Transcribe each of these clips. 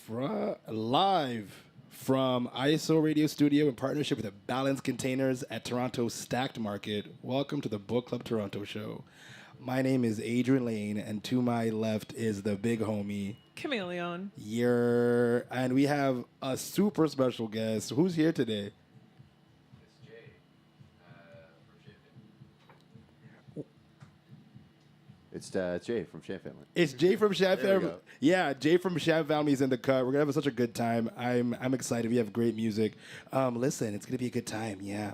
Live from ISO Radio Studio in partnership with Balanced Containers at Toronto's Stacked Market. Welcome to the Book Club Toronto show. My name is Adrian Lane, and to my left is the big homie Chameleon. And we have a super special guest. Who's here today? It's Jay from Sham Family. It's Jay from Sham There we Family. go. Yeah, Jay from Sham Family is in the cut. We're gonna have such a good time. I'm excited. We have great music. Listen, it's gonna be a good time. Yeah.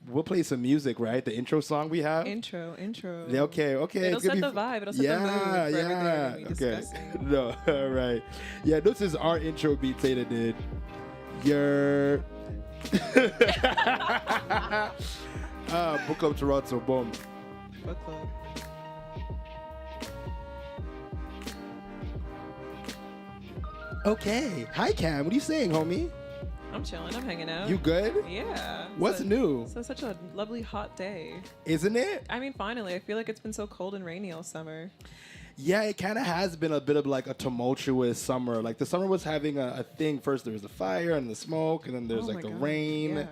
We'll play some music, right? The intro song we have. Intro. Yeah, okay. It'll It's gonna set the vibe. It'll set the mood for everything we're gonna be discussing. No, all right. Yeah, this is our intro beat. Taylor did. Your Book Club Toronto. Boom. Book club. Okay. Hi, Cam. What are you saying, homie? I'm chilling. I'm hanging out. You good? Yeah. What's new? So such a lovely hot day. Isn't it? I mean, finally, I feel like it's been so cold and rainy all summer. Yeah, it kind of has been a bit of like a tumultuous summer. Like the summer was having a thing. First there was the fire and the smoke, and then there's Oh like my the God. rain. Yeah.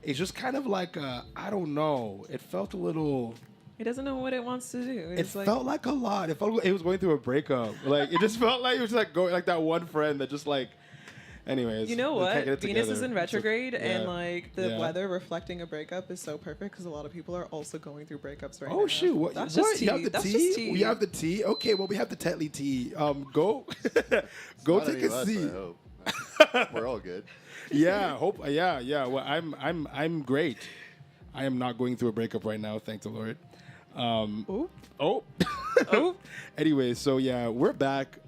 It's just kind of like I don't know. It felt a little. It doesn't know what it wants to do. It felt like a lot. It felt like it was going through a breakup. Like it just felt like it was like going like that one friend that just like. Anyways, You know they can't what? get it Venus is together. in retrograde, and yeah. like the Yeah. weather reflecting a breakup is so perfect because a lot of people are also going through breakups right now. Oh shoot! What? That's what? just tea. You have the That's tea? just tea. We have the tea. Okay, well we have the Tetley tea. Go, go Not take any a of us, seat. I hope. We're all good. Yeah, hope. Yeah. Well, I'm great. I am not going through a breakup right now, thank the Lord. Ooh. Oh. Oh. Anyway, so yeah, we're back.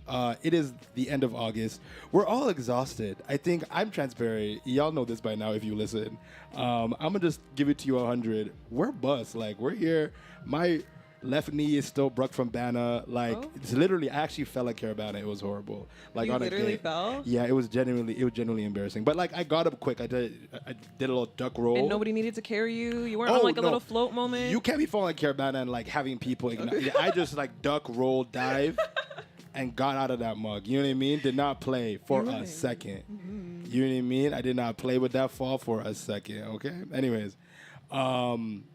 It is the end of August. We're all exhausted. I think I'm transparent. Y'all know this by now if you listen. I'm gonna just give it to you 100. We're bust. Like we're here. My left knee is still broke from Bana. Like it's literally, I actually fell at Caravana. It was horrible. Like You on a literally game. fell? Yeah, it was genuinely embarrassing. But like I got up quick. I did a little duck roll. And nobody needed to carry you. You weren't on like a no. little float moment. You can't be falling Caravana and like having people ignite. I just like duck, roll, dive, and got out of that mug. You know what I mean? Did not play for a Right. second. You know what I mean? I did not play with that fall for a second. Okay. Anyways,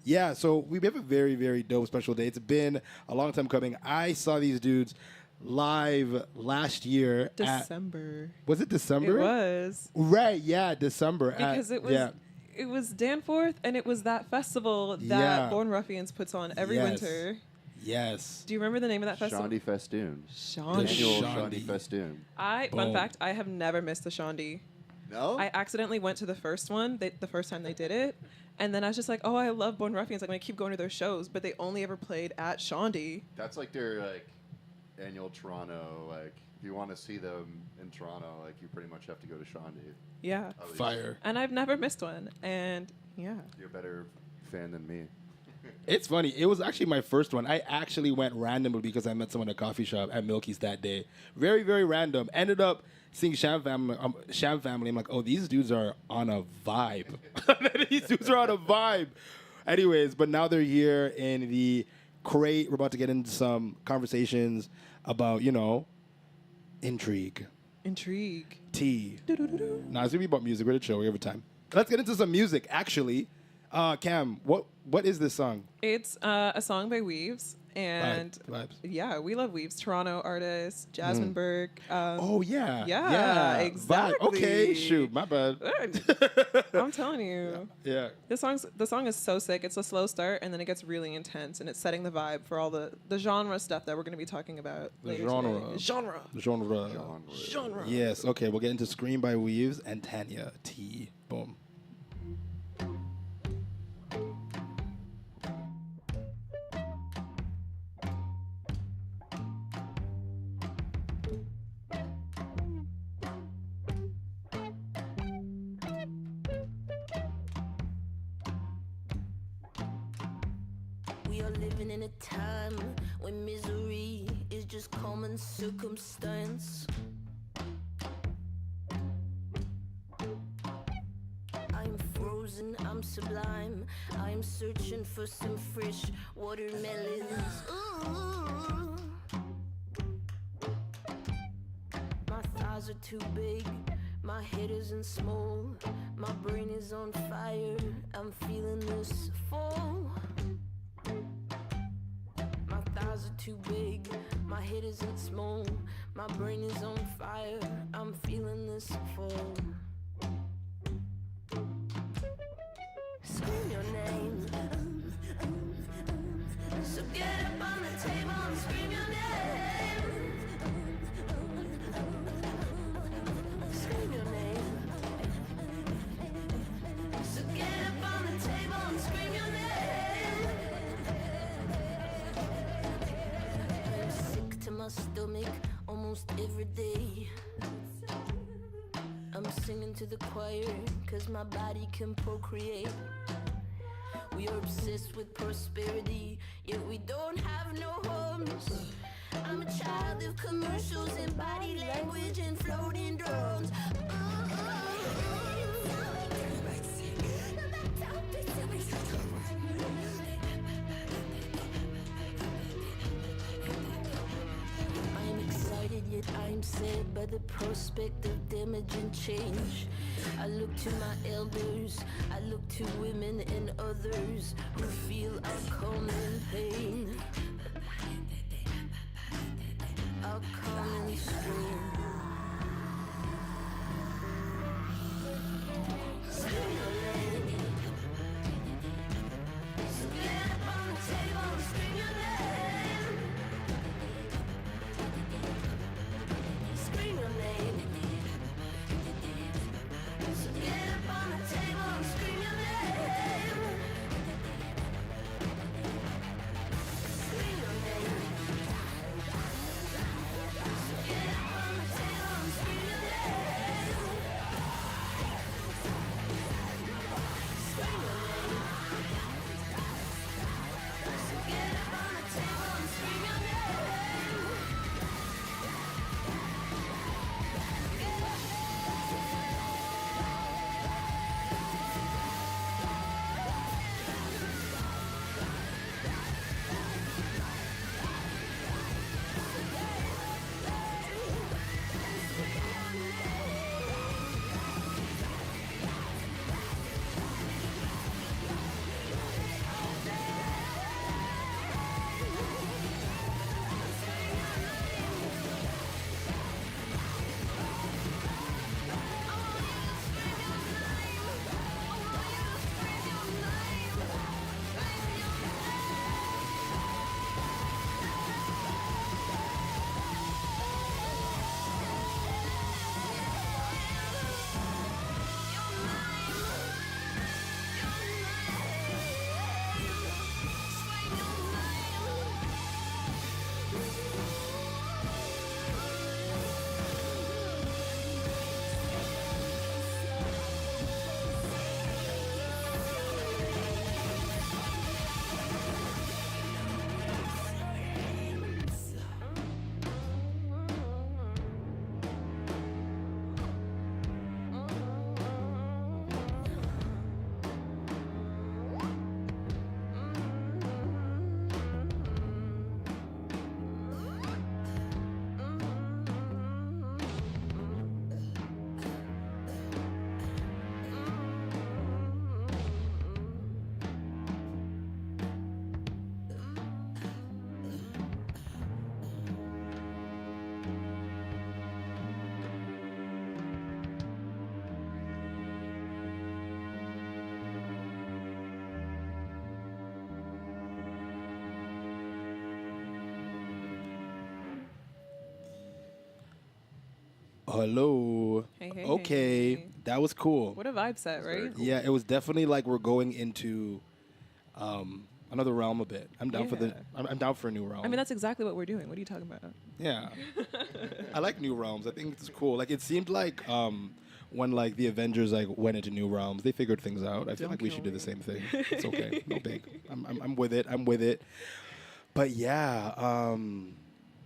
yeah. So we have a very, very dope special day. It's been a long time coming. I saw these dudes live last year. December. Was it December? It was. Right. Yeah. December. Because it was Yeah. it was Danforth, and it was that festival that Yeah. Born Ruffians puts on every Yes. winter. Yes. Do you remember the name of that festival? Shandy Festoon. Shandy. Shandy. Annual Shandy Festoon. Fun Boom. fact, I have never missed the Shandy. No? I accidentally went to the first one, the first time they did it, and then I was just like, oh, I love Born Ruffians. Like, I'm going to keep going to their shows, but they only ever played at Shandy. That's like their like annual Toronto. Like if you want to see them in Toronto, like you pretty much have to go to Shandy. Yeah. At least. Fire. And I've never missed one. And yeah. You're a better fan than me. It's funny. It was actually my first one. I actually went randomly because I met someone at a coffee shop at Milky's that day. Very, very random. Ended up seeing Sham Family. I'm like, oh, these dudes are on a vibe. These dudes are on a vibe. Anyways, but now they're here in the crate. We're about to get into some conversations about, intrigue, Intrigue. tea. Doo-doo-doo-doo. Nah, it's gonna be about music. We're the chill. We have time. Let's get into some music. Actually, Cam, what is this song? It's a song by Weaves. And Vibes. yeah, we love Weaves. Toronto artist, Jasmine Burke. Oh yeah. Yeah, Vibe. exactly. Okay, shoot, my bad. I'm telling you. Yeah. The song is so sick. It's a slow start, and then it gets really intense, and it's setting the vibe for all the genre stuff that we're going to be talking about The later genre. today. Genre. Genre. Yes. Okay, we'll get into Scream by Weaves and Tanya T. Boom. We are living in a time when misery is just common circumstance. I'm frozen, I'm sublime. I'm searching for some fresh watermelons. Ooh. My thighs thighs are too big, my head isn't small, my brain is on fire, I'm feeling this fall. My thighs are too big, my head isn't small, my brain is on fire, I'm feeling this fall. Scream your name, so get up on the table and scream your name. Scream your name, so get up on the table and scream your name. I'm sick to my stomach almost every day. I'm singing to the choir, cause my body can procreate. We are obsessed with prosperity, yet we don't have no homes. I'm a child of commercials and body language and floating drones. I'm excited, yet I'm sad by the prospect of damage and change. I look to my elders, I look to women and others who feel our common pain, our common strain. Scream your name, so get up on the table and scream your name. Scream your name, so get up on the table and scream your name. Scream your name, so get up on the table and scream your name. Scream your name, so get up on the table and scream your name. Hello. Hey, hey, Okay, hey. that was cool. What a vibe set, very right? cool. Yeah, it was definitely like we're going into another realm a bit. I'm down for the. Yeah. I'm down for a new realm. I mean, that's exactly what we're doing. What are you talking about? Yeah. I like new realms. I think it's cool. Like it seemed like when like the Avengers like went into new realms, they figured things out. I feel Don't like we kill should do me. the same thing. It's okay. No big. I'm with it. I'm with it. But yeah,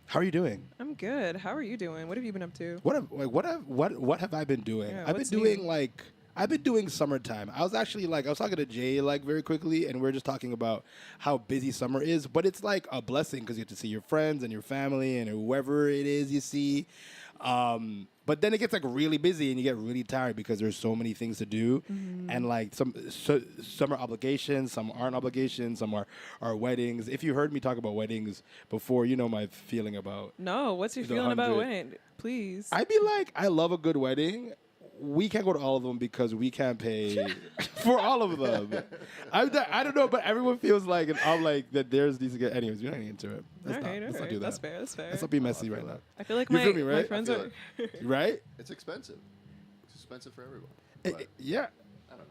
how are you doing? I'm good. How are you doing? What have you been up to? What have I been doing? Yeah, I've been what's doing new? like I've been doing summertime. I was actually I was talking to Jay very quickly, and we are just talking about how busy summer is. But it's like a blessing because you get to see your friends and your family and whoever it is you see. But then it gets really busy and you get really tired because there's so many things to do, and some are obligations, some aren't obligations, some are weddings. If you heard me talk about weddings before, you know my feeling about. No, what's your The feeling about 100. wedding? Please. I'd be like, I love a good wedding. We can't go to all of them because we can't pay for all of them. I don't know, but everyone feels like, and I'm like, that there's these. Anyways, we're not getting into it. Let's not do that. That's fair. That's fair. Let's not be messy right now. I feel like You my, feel me, right? my friends I feel are. Right? It's expensive. It's expensive for everyone. Eh, But yeah. I don't know.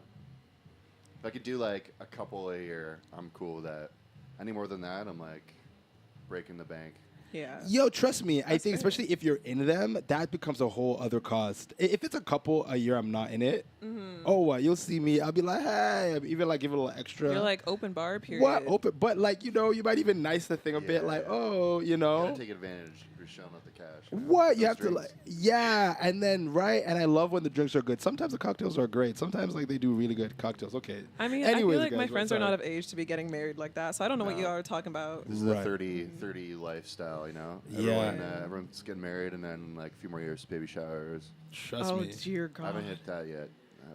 If I could do a couple a year, I'm cool with that. Any more than that, I'm breaking the bank. Yeah. Yo, trust me. I That's think fair. especially if you're in them, that becomes a whole other cost. If it's a couple a year, I'm not in it. Oh, you'll see me. I'll be like, hey, even give it a little extra. You're like open bar period. What open? But you might even nice the thing a bit. Yeah. You know. You gotta take advantage if you're shelling out the cash. What you Those have to drinks. yeah, and then right, and I love when the drinks are good. Sometimes the cocktails are great. Sometimes they do really good cocktails. Okay. I mean, Anyways, I feel like guys, my friends are sorry. not of age to be getting married like that, so I don't know what No. you all are talking about. This is Right. the 30 lifestyle, you know? Yeah. Everyone's getting married and then a few more years, baby showers. Trust Oh me. dear I God. haven't hit that yet,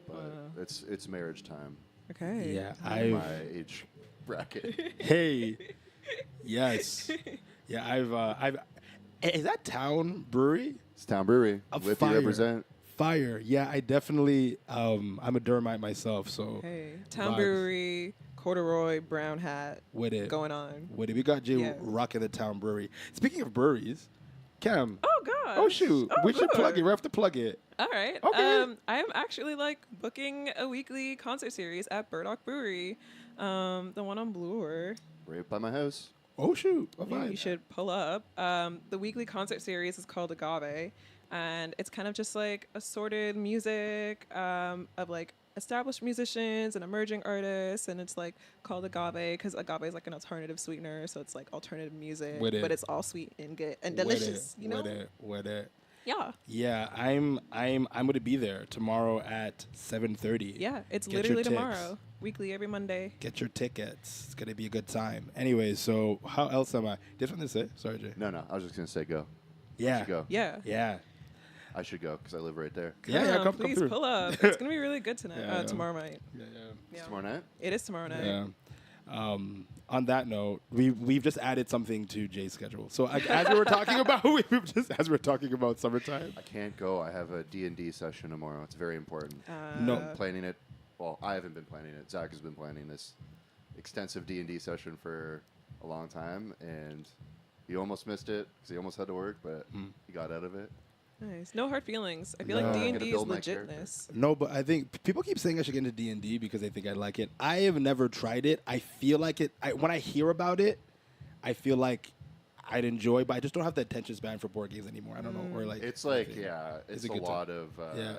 but Wow. it's marriage time. Okay. Yeah, In my age bracket. Hey, yes, yeah. I've. Is that Town Brewery? It's Town Brewery. A Whippy fire. represent. Fire. Yeah, I definitely. I'm a Durmite myself, so Hey, Town Vibes. Brewery, corduroy brown hat with it. going on. With it. We got Jay Yeah. rocking the Town Brewery. Speaking of breweries, Cam. Oh God. Oh shoot, Oh, we should plug it. good. We have to plug it. All right. Okay. I'm actually booking a weekly concert series at Burdock Brewery, the one on Bloor. Right by my house. Oh shoot. Oh, Yeah, fine. you should pull up. The weekly concert series is called Agave, and it's kind of just assorted music of established musicians and emerging artists, and it's called Agave because agave is an alternative sweetener, so it's alternative music, With it. but it's all sweet and good and With delicious. it, You know? With it. Yeah. Yeah, I'm gonna be there tomorrow at 7:30. Yeah, it's Get your literally ticks. tomorrow. Weekly every Monday. Get your tickets. It's gonna be a good time. Anyway, so how else am I? Did something to say? Sorry, Jay. No, I was just gonna say go. Yeah. should go. Yeah. Yeah. I should go because I live right there. Yeah, come please through. pull up. It's gonna be really good tonight. Yeah, I know. Tomorrow night. Yeah, Yeah. Tomorrow night. It is tomorrow night. yeah. On that note, we've just added something to Jay's schedule. So as we were talking about, as we're talking about summertime. I can't go. I have a D&D session tomorrow. It's very important. No. Uh, Planning it. Well, I haven't been planning it. Zach has been planning this extensive D&D session for a long time, and he almost missed it because he almost had to work, but he got out of it. Nice. No hard feelings. I feel No. like I'm gonna D&D is build my character. legitness. No, but I think people keep saying I should get into D&D because they think I like it. I have never tried it. I feel like it. When I hear about it, I feel like I'd enjoy, but I just don't have the attention span for board games anymore. I don't know, or It's anything. it's a a good time. lot of. Yeah.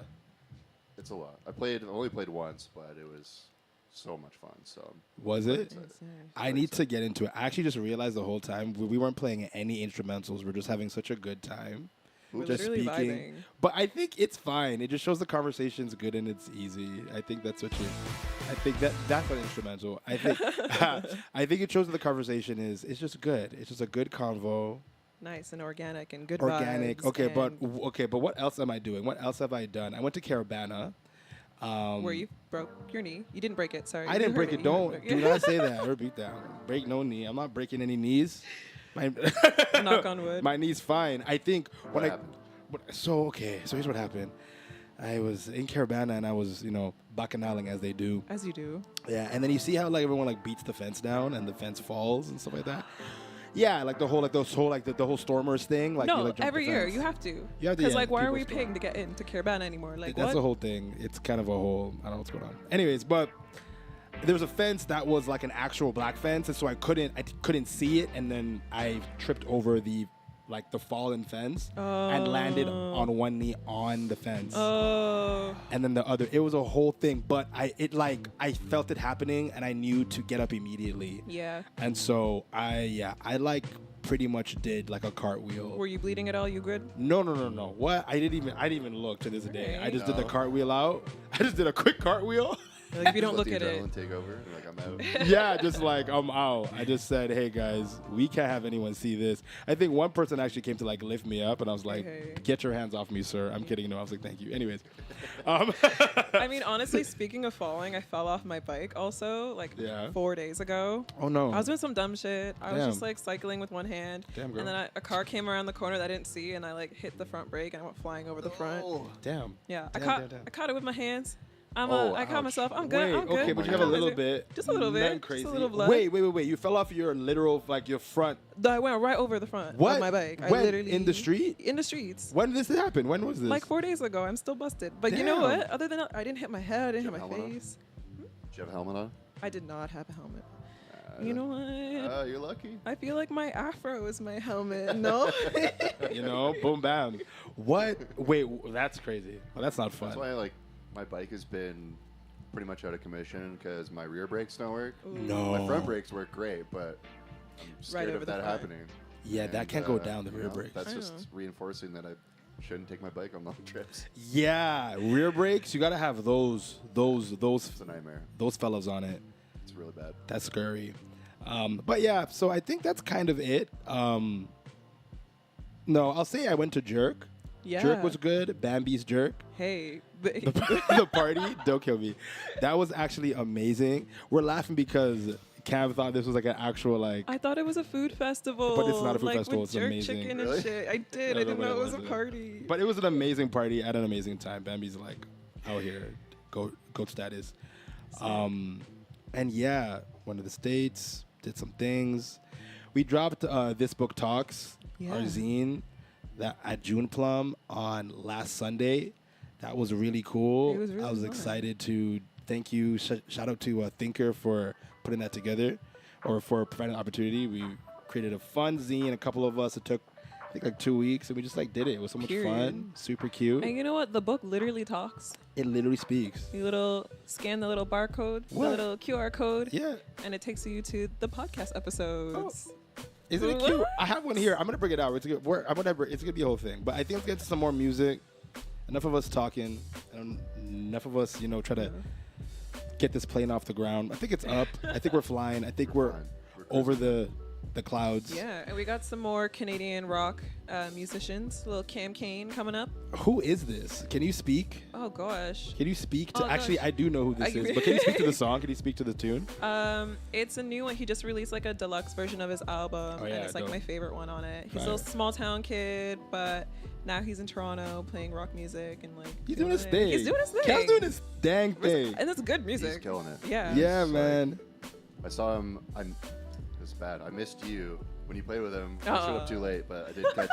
It's a lot. I only played once, but it was so much fun. So Was it? excited. I need to get into it. I actually just realized the whole time we weren't playing any instrumentals. We're just having such a good time. We're Just literally speaking. vibing. But I think it's fine. It just shows the conversation's good and it's easy. I think that's what you. I think that's an instrumental. I think I think it shows that the conversation is. It's just good. It's just a good convo. Nice and organic and good Organic. vibes. Okay, but what else am I doing? What else have I done? I went to Caravana. Where you broke your knee. You didn't break it, sorry. I You didn't hurt break it. You Don't hurt do not say that. Or beat down. Break no knee. I'm not breaking any knees. My Knock on wood. My knee's fine. I think What happened? So here's what happened. I was in Caravana and I was, bacchanaliing as they do. As you do. Yeah, and then you see how everyone beats the fence down and the fence falls and stuff like that. Yeah, the whole Stormers thing. No, you, jump the every year fence. you have to. You have to, Because yeah, why are people we storm. paying to get into Caravana anymore? That's what? the whole thing. It's kind of a whole. I don't know what's going on. Anyways, but there was a fence that was an actual black fence, and so I couldn't see it, and then I tripped over the fallen fence and landed on one knee on the fence. Oh. And then the other, it was a whole thing, but I felt it happening and I knew to get up immediately. Yeah. And so I pretty much did like a cartwheel. Were you bleeding at all? You good? No. What? I didn't even look to this day. I Right. just did the No. cartwheel out. I just did a quick cartwheel. Like, if you don't Let look the at it. adrenaline take over. And like I'm out. Yeah, just like I'm out. I just said, hey guys, we can't have anyone see this. I think one person actually came to like lift me up, and I was like, Hey. get your hands off me, sir. I'm kidding. No, I was like, thank you. Anyways, I mean, honestly, speaking of falling, I fell off my bike also like Yeah. 4 days ago. oh no. I was doing some dumb shit. I was just Damn. like cycling with one hand. Damn, girl. And then a car came around the corner that I didn't see, and I like hit the front brake and I went flying over the front. Damn. Yeah, Damn. I caught it with my hands. I ouch. caught myself. I'm good. Wait, I'm good. okay, but you my have a God. little bit. Just a little bit. Nothing Just a crazy. little blood. Wait. You fell off your literal, like your front. I went right over the front What? of my bike. I When? literally In the street? In the streets. When did this happen? When was this? Like 4 days ago. I'm still busted. But you know Damn. what? Other than that, I didn't hit my head. I didn't hit Did you my have a helmet on? face. Did you have a helmet on? I did not have a helmet. You know what? You're lucky. I feel like my afro is my helmet. No? You know, boom, bam. What? Wait, that's crazy. Well, that's not fun. That's why like my bike has been pretty much out of commission because my rear brakes don't work. No. My front brakes work great, but I'm scared over of the that front. happening. Yeah, that And, can't go down the you rear know, brakes. That's I just know. reinforcing that I shouldn't take my bike on long trips. Yeah, rear brakes. You gotta have those It's a nightmare. fellas on it. It's really bad. That's scary. But yeah, so I think that's kind of it. No, I'll say I went to Jerk. Yeah. Jerk was good. Bambi's Jerk. Hey. The party, don't kill me. That was actually amazing. We're laughing because Cam thought this was like an actual like. I thought it was a food festival. But it's not a food like festival, With it's jerk amazing. chicken Really? and shit. I did. No, I didn't no, know it it was a wasn't. party. But it was an amazing party at an amazing time. Bambi's like out here, goat status. And yeah, went to the States, did some things. We dropped This Book Talks, our Yeah. zine, that at June Plum on last Sunday. That was really cool. It was really I was fun. excited to thank you. Shout out to Thinker for putting that together, or for providing the opportunity. We created a fun zine. A couple of us. It took, I think, like 2 weeks, and we just like did it. It was so much Period. fun. Super cute. And you know what? The book literally talks. It literally speaks. You scan the little barcode, What? the little QR code, Yeah. and it takes you to the podcast episodes. Isn't it cute? I have one here. I'm gonna bring it out. It's gonna be a whole thing. But I think let's get to some more music. Enough of us talking. And enough of us, try to get this plane off the ground. I think it's up. I think we're flying. I think we're Fine. We're over the clouds. Yeah, and we got some more Canadian rock musicians. Little Cam Kane coming up. Who is this? Can you speak? Oh gosh. Can you speak to? Oh, Actually, gosh. I do know who this is. But can you speak to the song? Can you speak to the tune? It's a new one. He just released like a deluxe version of his album, Oh, yeah, and it's like dope. my favorite one on it. He's a Fire. little small town kid, but now he's in Toronto playing rock music and like. He's doing his it. thing. He's doing his thing. Cam's doing his dang thing. And it's good He's music. killing it. Yeah. Yeah, It's man. I saw him. It's bad. I missed you when you played with him. I showed up too late, but I did catch.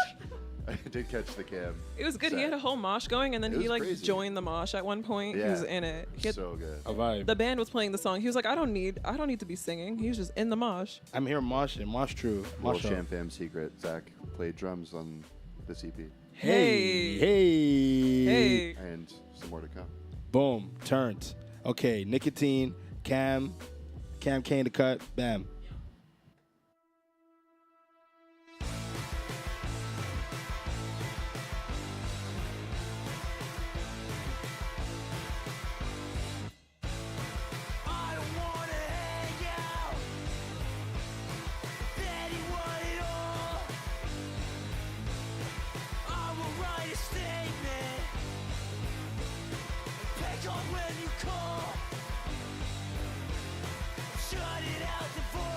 I did catch the cam. It was good. He set. had a whole mosh going, and then It he was like crazy. joined the mosh at one point. He Yeah. was in it. He had- So good. A vibe. the band was playing the song. He was like, I don't need to be singing. He was just in the mosh. I'm here moshing. Mosh true. Little Mosh up. Sham Fam secret. Zach played drums on this EP, Hey. Hey. and some more to come. Boom. Turned. Okay. Nicotine. Cam Kane to cut. Bam. I don't wanna hang out with anyone at all. I will write a statement, pick on when you call. Shutting out the voice.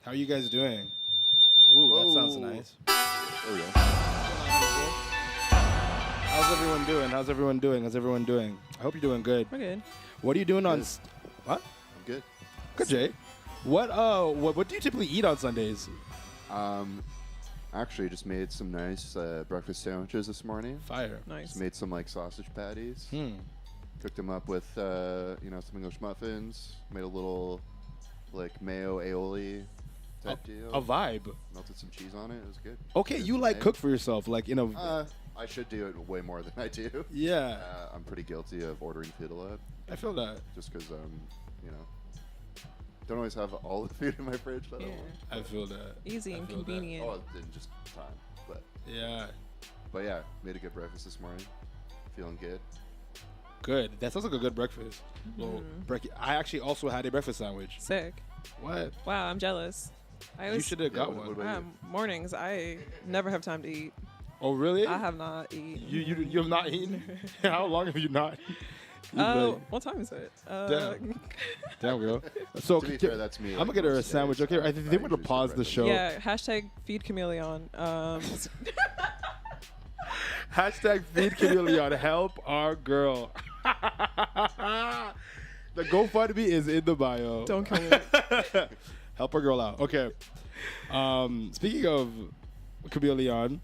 How are you guys doing? Ooh, that sounds Whoa. nice. There we go. How's everyone doing? How's everyone doing? How's everyone doing? I hope you're doing good. We're good. What are you doing on? Good. What? I'm good. Good, Jay. What do you typically eat on Sundays? Actually, just made some nice breakfast sandwiches this morning. Fire. Nice. Just made some like sausage patties. Cooked them up with some English muffins. Made a little like mayo aioli type deal. A vibe. Melted some cheese on it. It was good. Okay, Good you for like me. cook for yourself, like I should do it way more than I do. Yeah, I'm pretty guilty of ordering food a lot, I feel that. just because don't always have all the food in my fridge that I Yeah. want. I feel that. Easy I and feel that. convenient. Oh, then just time, but Yeah, yeah, made a good breakfast this morning. Feeling good. good. That sounds like a good breakfast. Well, I actually also had a breakfast sandwich. Sick. What? Wow, I'm jealous. I You always should have got what one. about you? mornings. I never have time to eat. Oh, really? I have not eaten. You have not eaten? How long have you not? Oh, what time is it? Damn. Damn, girl. So To be fair, that's me. I'm like, gonna get her a most days. sandwich. Okay, I think they would have usually paused the skip show. Yeah. Hashtag feed chameleon. Hashtag feed Chameleon. Help our girl. The GoFundMe is in the bio. Don't kill me. Help our girl out. Okay. Speaking of Chameleon,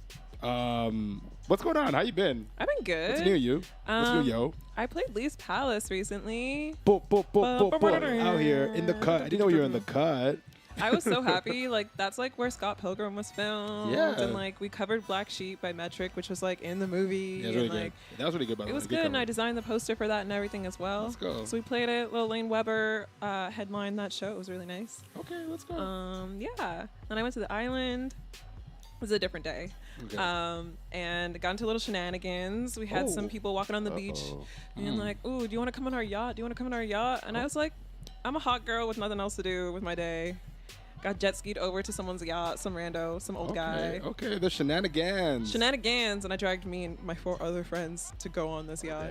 what's going on? How you been? I've been good. What's new, you? What's new, yo? I played Lee's Palace recently. Boop, boop, boop, boop, boop. Out here in the cut. I didn't know you were in the cut. I was so happy. Like, that's like where Scott Pilgrim was filmed. Yeah. And like we covered Black Sheep by Metric, which was like in the movie. Yeah, it was really and, good. like, That was really good, by the it way. was good, and I cover. designed the poster for that and everything as well. Let's go. So we played it. Lil Lane Weber headlined that show. It was really nice. Okay, let's go. Yeah. Then I went to the island. It was a different day. Okay. And got into little shenanigans. We had Oh. some people walking on the beach Uh-oh. being like, "Ooh, do you want to come on our yacht? Do you want to come on our yacht?" And I was like, "I'm a hot girl with nothing else to do with my day." Got jet skied over to someone's yacht, some rando, some old guy. Okay, the shenanigans. Shenanigans, and I dragged me and my 4 other friends to go on this yacht.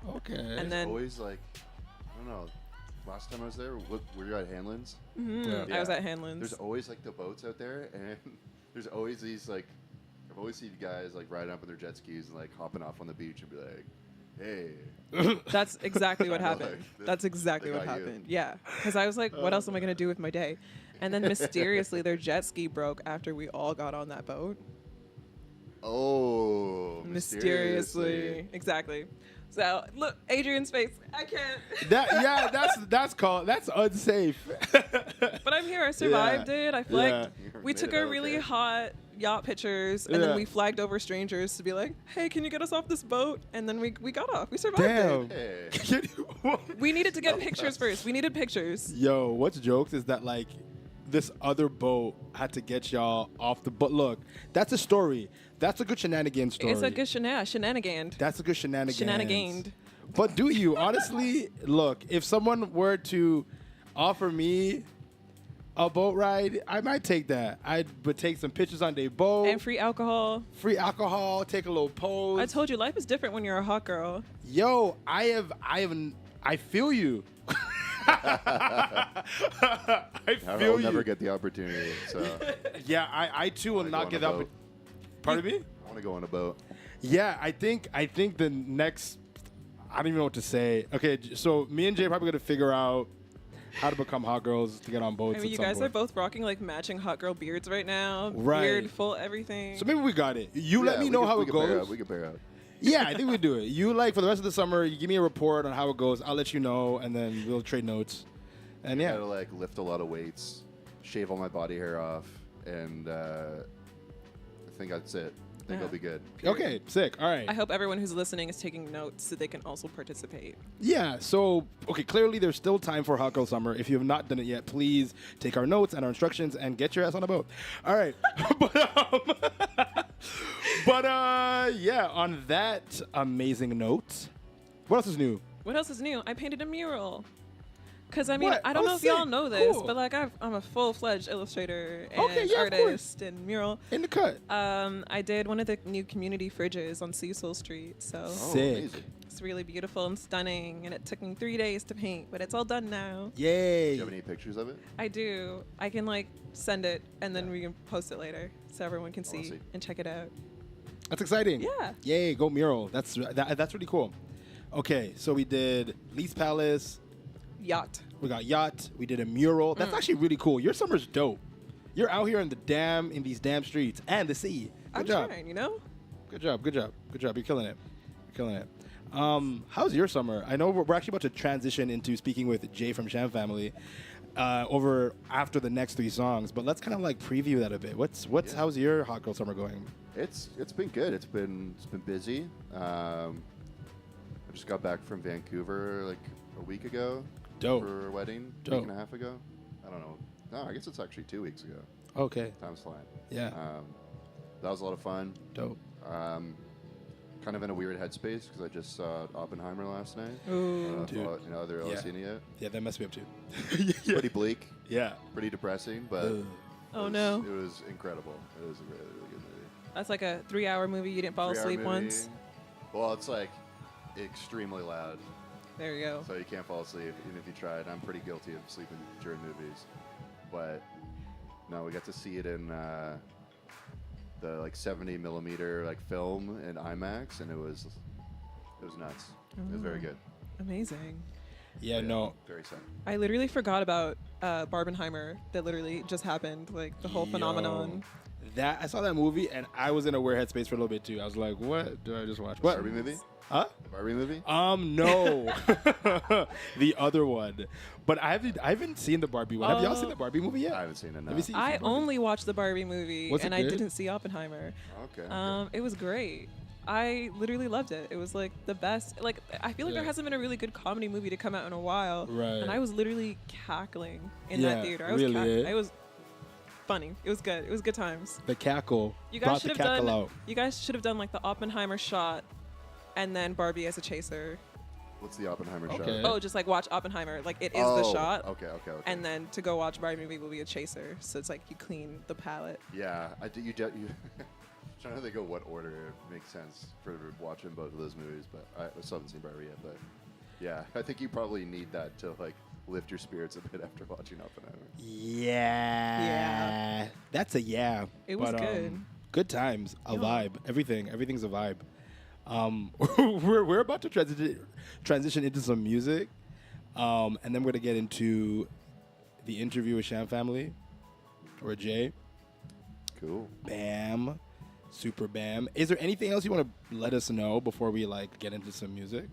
Damn. Okay. And then Always like, I don't know. Last time I was there, were you at Hanlon's? Yeah. I was Yeah. at Hanlon's. There's always like the boats out there, and there's always these like, I've always seen guys like riding up on their jet skis and like hopping off on the beach and be like, "Hey, That's exactly what Like, happened. th- That's exactly they what got you. happened. Yeah, because I was like, what else am I gonna do with my day? And then mysteriously, their jet ski broke after we all got on that boat. oh, Mysteriously, exactly. So look, Adrian's face. I can't. That's unsafe. But I'm here. I survived it. I flagged. You We made took it our out really okay. hot yacht pictures, and Yeah. then we flagged over strangers to be like, "Hey, can you get us off this boat?" And then we got off. We survived Damn. it. Hey. We needed to get pictures first. We needed pictures. Yo, what's jokes is that like this other boat had to get y'all off the boat. Look, that's a story. That's a good shenanigan story. It's a good shenanigan. That's a good shenanigan. Shenaniganed. But do you honestly look? If someone were to offer me a boat ride, I might take that. I would take some pictures on their boat, And free alcohol. free alcohol, take a little pose. I told you, life is different when you're a hot girl. Yo, I feel you. I feel I'll you. never get the opportunity, so Yeah, I too will wanna go not on get a that. boat. Pardon me? I want to go on a boat. Yeah, I think the next. I don't even know what to say. Okay, so me and Jay are probably gonna figure out how to become hot girls to get on boats. I mean, at you some guys are point. both rocking like matching hot girl beards right now. Right. Beard, full everything. So maybe we got it. You let Yeah, me we know can- how we it can pair goes. up, we can pair up. Yeah, I think we do it. You like for the rest of the summer, you give me a report on how it goes. I'll let you know, and then we'll trade notes. And I yeah, gotta like lift a lot of weights, shave all my body hair off, and I think that's it. I think Yeah. I'll be good. okay, sick. All right. I hope everyone who's listening is taking notes so they can also participate. Yeah, so, okay, clearly there's still time for Hot Girl Summer. If you have not done it yet, please take our notes and our instructions and get your ass on a boat. All right. Yeah, on that amazing note, what else is new? What else is new? I painted a mural. Because I mean, What? I don't Oh, know if y'all sick. know this, Cool. but like I'm a full-fledged illustrator and Okay, yeah, of course. artist and mural. In the cut. I did one of the new community fridges on Cecil Street, so Oh, Sick. amazing. it's really beautiful and stunning. And it took me 3 days to paint, but it's all done now. Yay. Do you have any pictures of it? I do. I can like send it and then we can post it later so everyone can wanna see see. and check it out. That's exciting. Yeah. Yay, go mural. That's really cool. Okay, so we did Lee's Palace. Yacht. We got yacht. We did a mural. That's actually really cool. Your summer's dope. You're out here in these damn streets and the sea. Good I'm job. trying, you know? Good job. Good job. Good job. You're killing it. You're killing it. How's your summer? I know we're actually about to transition into speaking with Jay from Sham Family over after the next 3 songs, but let's kind of like preview that a bit. How's your hot girl summer going? It's been good. It's been busy. I just got back from Vancouver like a week ago. Dope. For a wedding. Dope. Week and a half ago. I don't know. No, I guess it's actually 2 weeks ago. Okay. Time's flying. Yeah. That was a lot of fun. Dope. Kind of in a weird headspace because I just saw Oppenheimer last night. Ooh. Dude. Either of you Yeah. seen it yet? Yeah, that messed me up too. Pretty bleak, Yeah. pretty depressing, but Ugh. Oh, it no. was incredible. It was a really, really good movie. That's like a 3-hour movie. You didn't fall 3-hour asleep movie. once. Well, it's like extremely loud, There you go. so you can't fall asleep even if you tried. I'm pretty guilty of sleeping during movies, but no, we got to see it in the like 70 millimeter like film in IMAX, and it was nuts. It was very good. Amazing. Yeah, But no. very sad. I literally forgot about Barbenheimer that literally just happened, like the whole phenomenon. That I saw that movie and I was in a weird headspace for a little bit too. I was like, what did I just watch? What? Barbie movie? Huh? The Barbie movie? No. The other one. But I haven't seen the Barbie one. Have y'all seen the Barbie movie yet? I haven't seen it. No. Have you seen I Barbie? only watched the Barbie movie Was it and I good? didn't see Oppenheimer. Okay. It was great. I literally loved it. It was like the best. Like I feel like there Yeah. hasn't been a really good comedy movie to come out in a while. Right. And I was literally cackling in Yeah, that theater. I was really, cackling. eh? It was funny. It was good. It was good times. The cackle. You Brought guys should the have cackle done. out. You guys should have done like the Oppenheimer shot, and then Barbie as a chaser. What's the Oppenheimer Okay. shot? Oh, just like watch Oppenheimer. Like it is Oh, the shot. Okay. And then to go watch Barbie movie will be a chaser. So it's like you clean the palette. Yeah, I do. You trying to think of what order it makes sense for watching both of those movies, but I still haven't seen Barbie yet. But yeah, I think you probably need that to like lift your spirits a bit after watching Oppenheimer. Yeah. That's a yeah. It was But, good. Good times. A Yeah. vibe. Everything's a vibe. We're about to transition into some music. And then we're going to get into the interview with Sham Family or Jay. Cool. Bam. Super bam. Is there anything else you want to let us know before we like get into some music?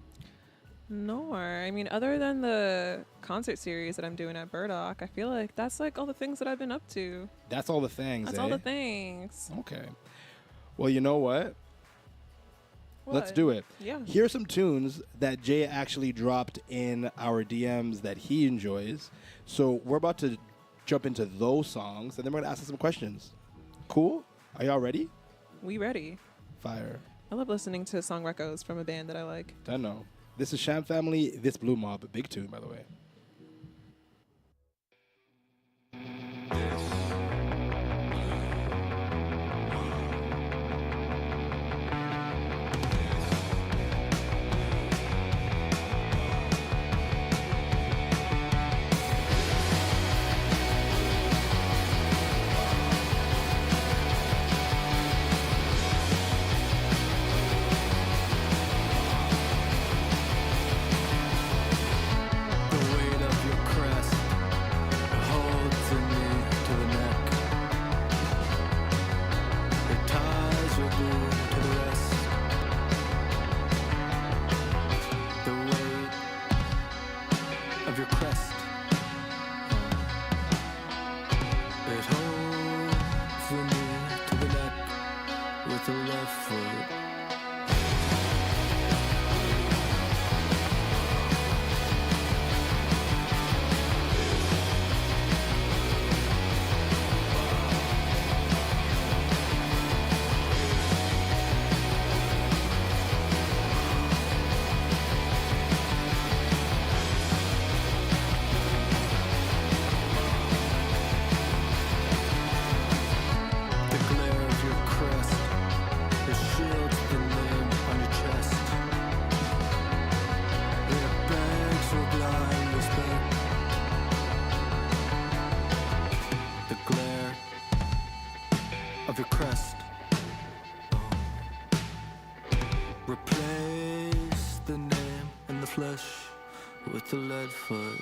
No, I mean, other than the concert series that I'm doing at Burdock, I feel like that's like all the things that I've been up to. That's all the things. That's all the things. Okay. Well, you know what? Let's What? do it. Yeah. Here's some tunes that Jay actually dropped in our DMs that he enjoys. So we're about to jump into those songs, and then we're going to ask him some questions. Cool? Are y'all ready? We ready. Fire. I love listening to song recos from a band that I like. I know. This is Sham Family, This Blue Mob. Big tune, by the way. The of your crest. Replace the name and the flesh with the lead foot.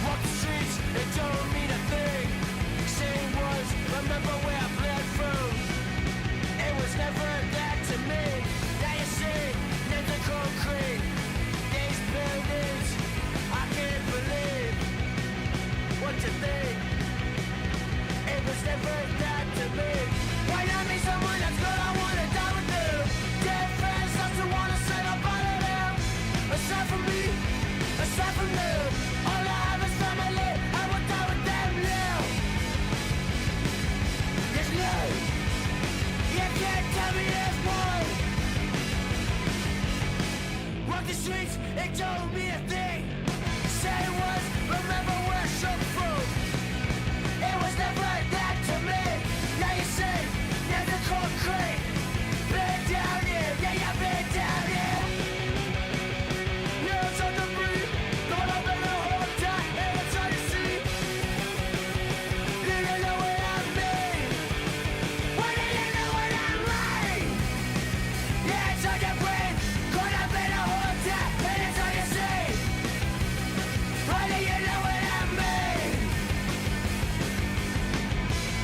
Walk the streets, it don't mean a thing. Saying words, remember where I bled from. It was never that to me. Now you see, there's the concrete. These buildings, I can't believe what you think. It was never that to me. Why not meet someone that's good? I wanna die with them. Dead friends, I still wanna say goodbye to them. Aside from me, aside from them, all I have is family. I will die with them now. There's no, you can't tell me there's one. Walk the streets, it don't mean a thing. Say it was, remember where I shook from. It was never that to me. Now you say, there's the concrete. Been down here, yeah, yeah, been down here. Yeah, it's hard to breathe. Thought I've been a whole time, and it's hard to see. Do you know what I mean? Why do you know what I mean? Yeah, it's hard to breathe. Thought I've been a whole time, and it's hard to see. Why do you know what I mean?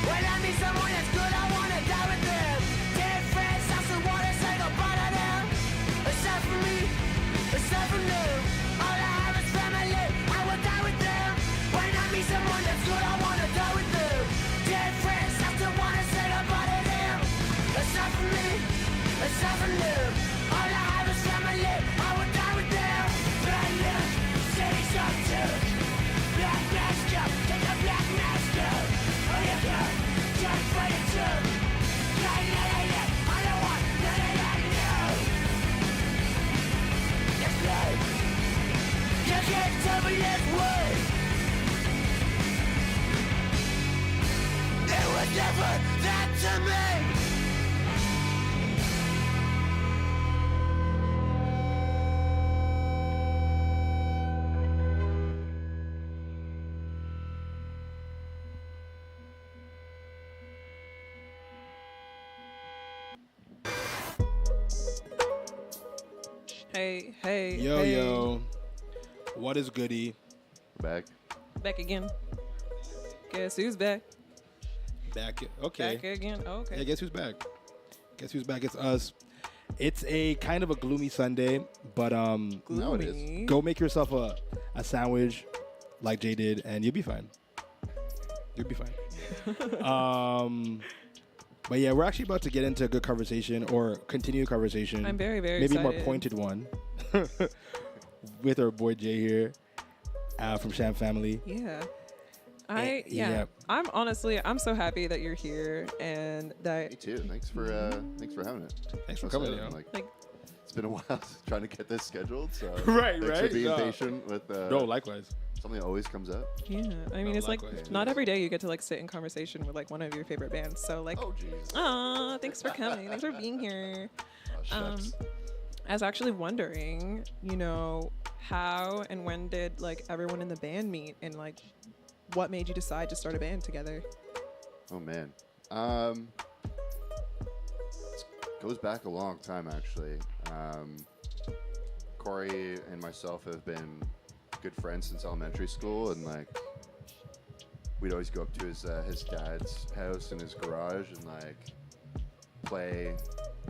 When I meet someone that's good, I wanna die with them. Dead friends, I still wanna say goodbye to them. Aside from me, aside from them, all I have is family. I will die with them. When I meet someone that's good, I wanna die with them. Dead friends, I still wanna say goodbye to them. Aside from me, aside from them, all I have is family. I will die with them. Bad luck, city's up too. Black mask up, take the black mask up. Oh yeah, yeah, just fight it too. Yeah, yeah, yeah, yeah. I don't want none of that, no. It's good. You can't tell me this way. It was never that to me. Hey, hey, Yo, hey. yo. What is goody? Back. Back again. Guess who's back? Back. Okay. Back again. Oh, okay. Yeah, guess who's back? Guess who's back? It's us. It's a kind of a gloomy Sunday, but Now it is. Gloomy. go make yourself a sandwich like Jay did, and you'll be fine. You'll be fine. But yeah, we're actually about to get into a good conversation or continue a conversation. I'm very, very maybe a more excited. pointed one with our boy Jay here from Sham Family. Yeah. yeah. I'm so happy that you're here and that Me too. Thanks for having it. Thanks for Also, coming. Yo. like It's been a while trying to get this scheduled, so Right, thanks for right? being No. patient with No, likewise. something that always comes up. yeah. I mean No, it's like likewise. not every day you get to like sit in conversation with like one of your favorite bands. So like Oh jeez. aw, thanks for coming. Thanks for being here. Oh, shucks. I was actually wondering, you know, how and when did like everyone in the band meet, and like what made you decide to start a band together? Oh man, goes back a long time actually. Corey and myself have been good friends since elementary school, and like we'd always go up to his dad's house in his garage and like play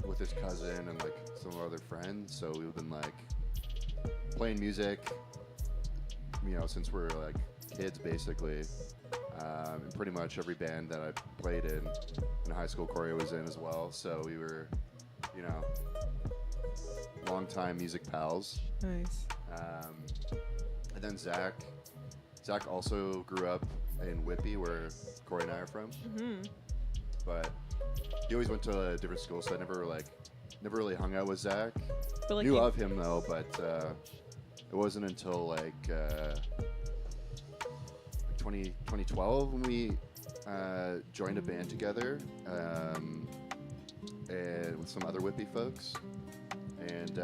with his cousin and like some of our other friends. So we've been like playing music, you know, since we're like kids basically. And pretty much every band that I played in high school, Corey was in as well. So we were, you know, longtime music pals. Nice. And then Zach also grew up in Whitby, where Corey and I are from. Mm-hmm. But he always went to a different school, so I never really hung out with Zach. But like Knew you, of him though, but it wasn't until like 2012 when we joined a band together and with some other Whitby folks, and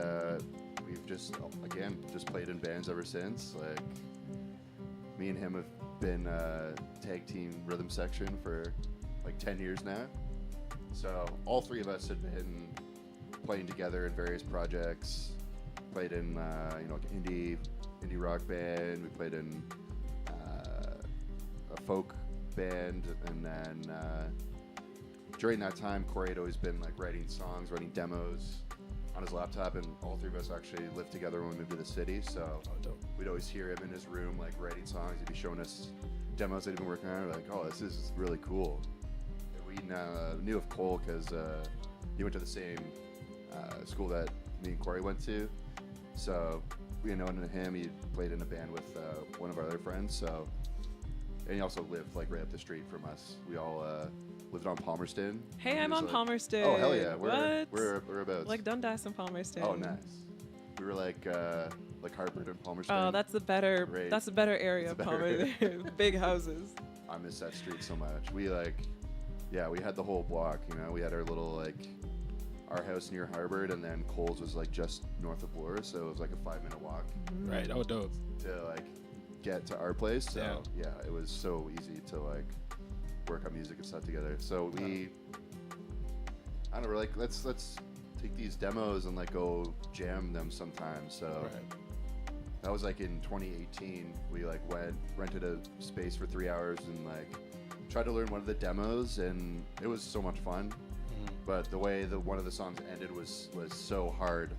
we've just played in bands ever since. Like me and him have been tag team rhythm section for like 10 years now. So all three of us had been playing together in various projects. Played in like indie rock band. We played in a folk band, and then during that time, Corey had always been like writing songs, writing demos on his laptop, and all three of us actually lived together when we moved to the city. So we'd always hear him in his room like writing songs. He'd be showing us demos that he'd been working on. We're like, oh, this is really cool. And we knew of Cole because he went to the same school that me and Corey went to. So we had known him. He played in a band with one of our other friends. So, and he also lived like right up the street from us. We all lived on Palmerston. hey, I'm He was on like- Palmerston. Oh hell yeah, What? we're about Like Dundas and Palmerston. Oh nice. We were like Hartford and Palmerston. Oh, that's the better. Great. That's the better area It's of a better Palmerston. Big houses. I miss that street so much. We we had the whole block. You know, we had our little like our house near Harvard, and then Coles was like just north of Bloor, so it was like a 5-minute walk Right. Oh, dope. to like get to our place. So Yeah. it was so easy to like work on music and stuff together. So we, I don't know, we're like let's take these demos and like go jam them sometime. So Right. that was like in 2018. We like rented a space for 3 hours and like tried to learn one of the demos, and it was so much fun. But the way one of the songs ended was so hard.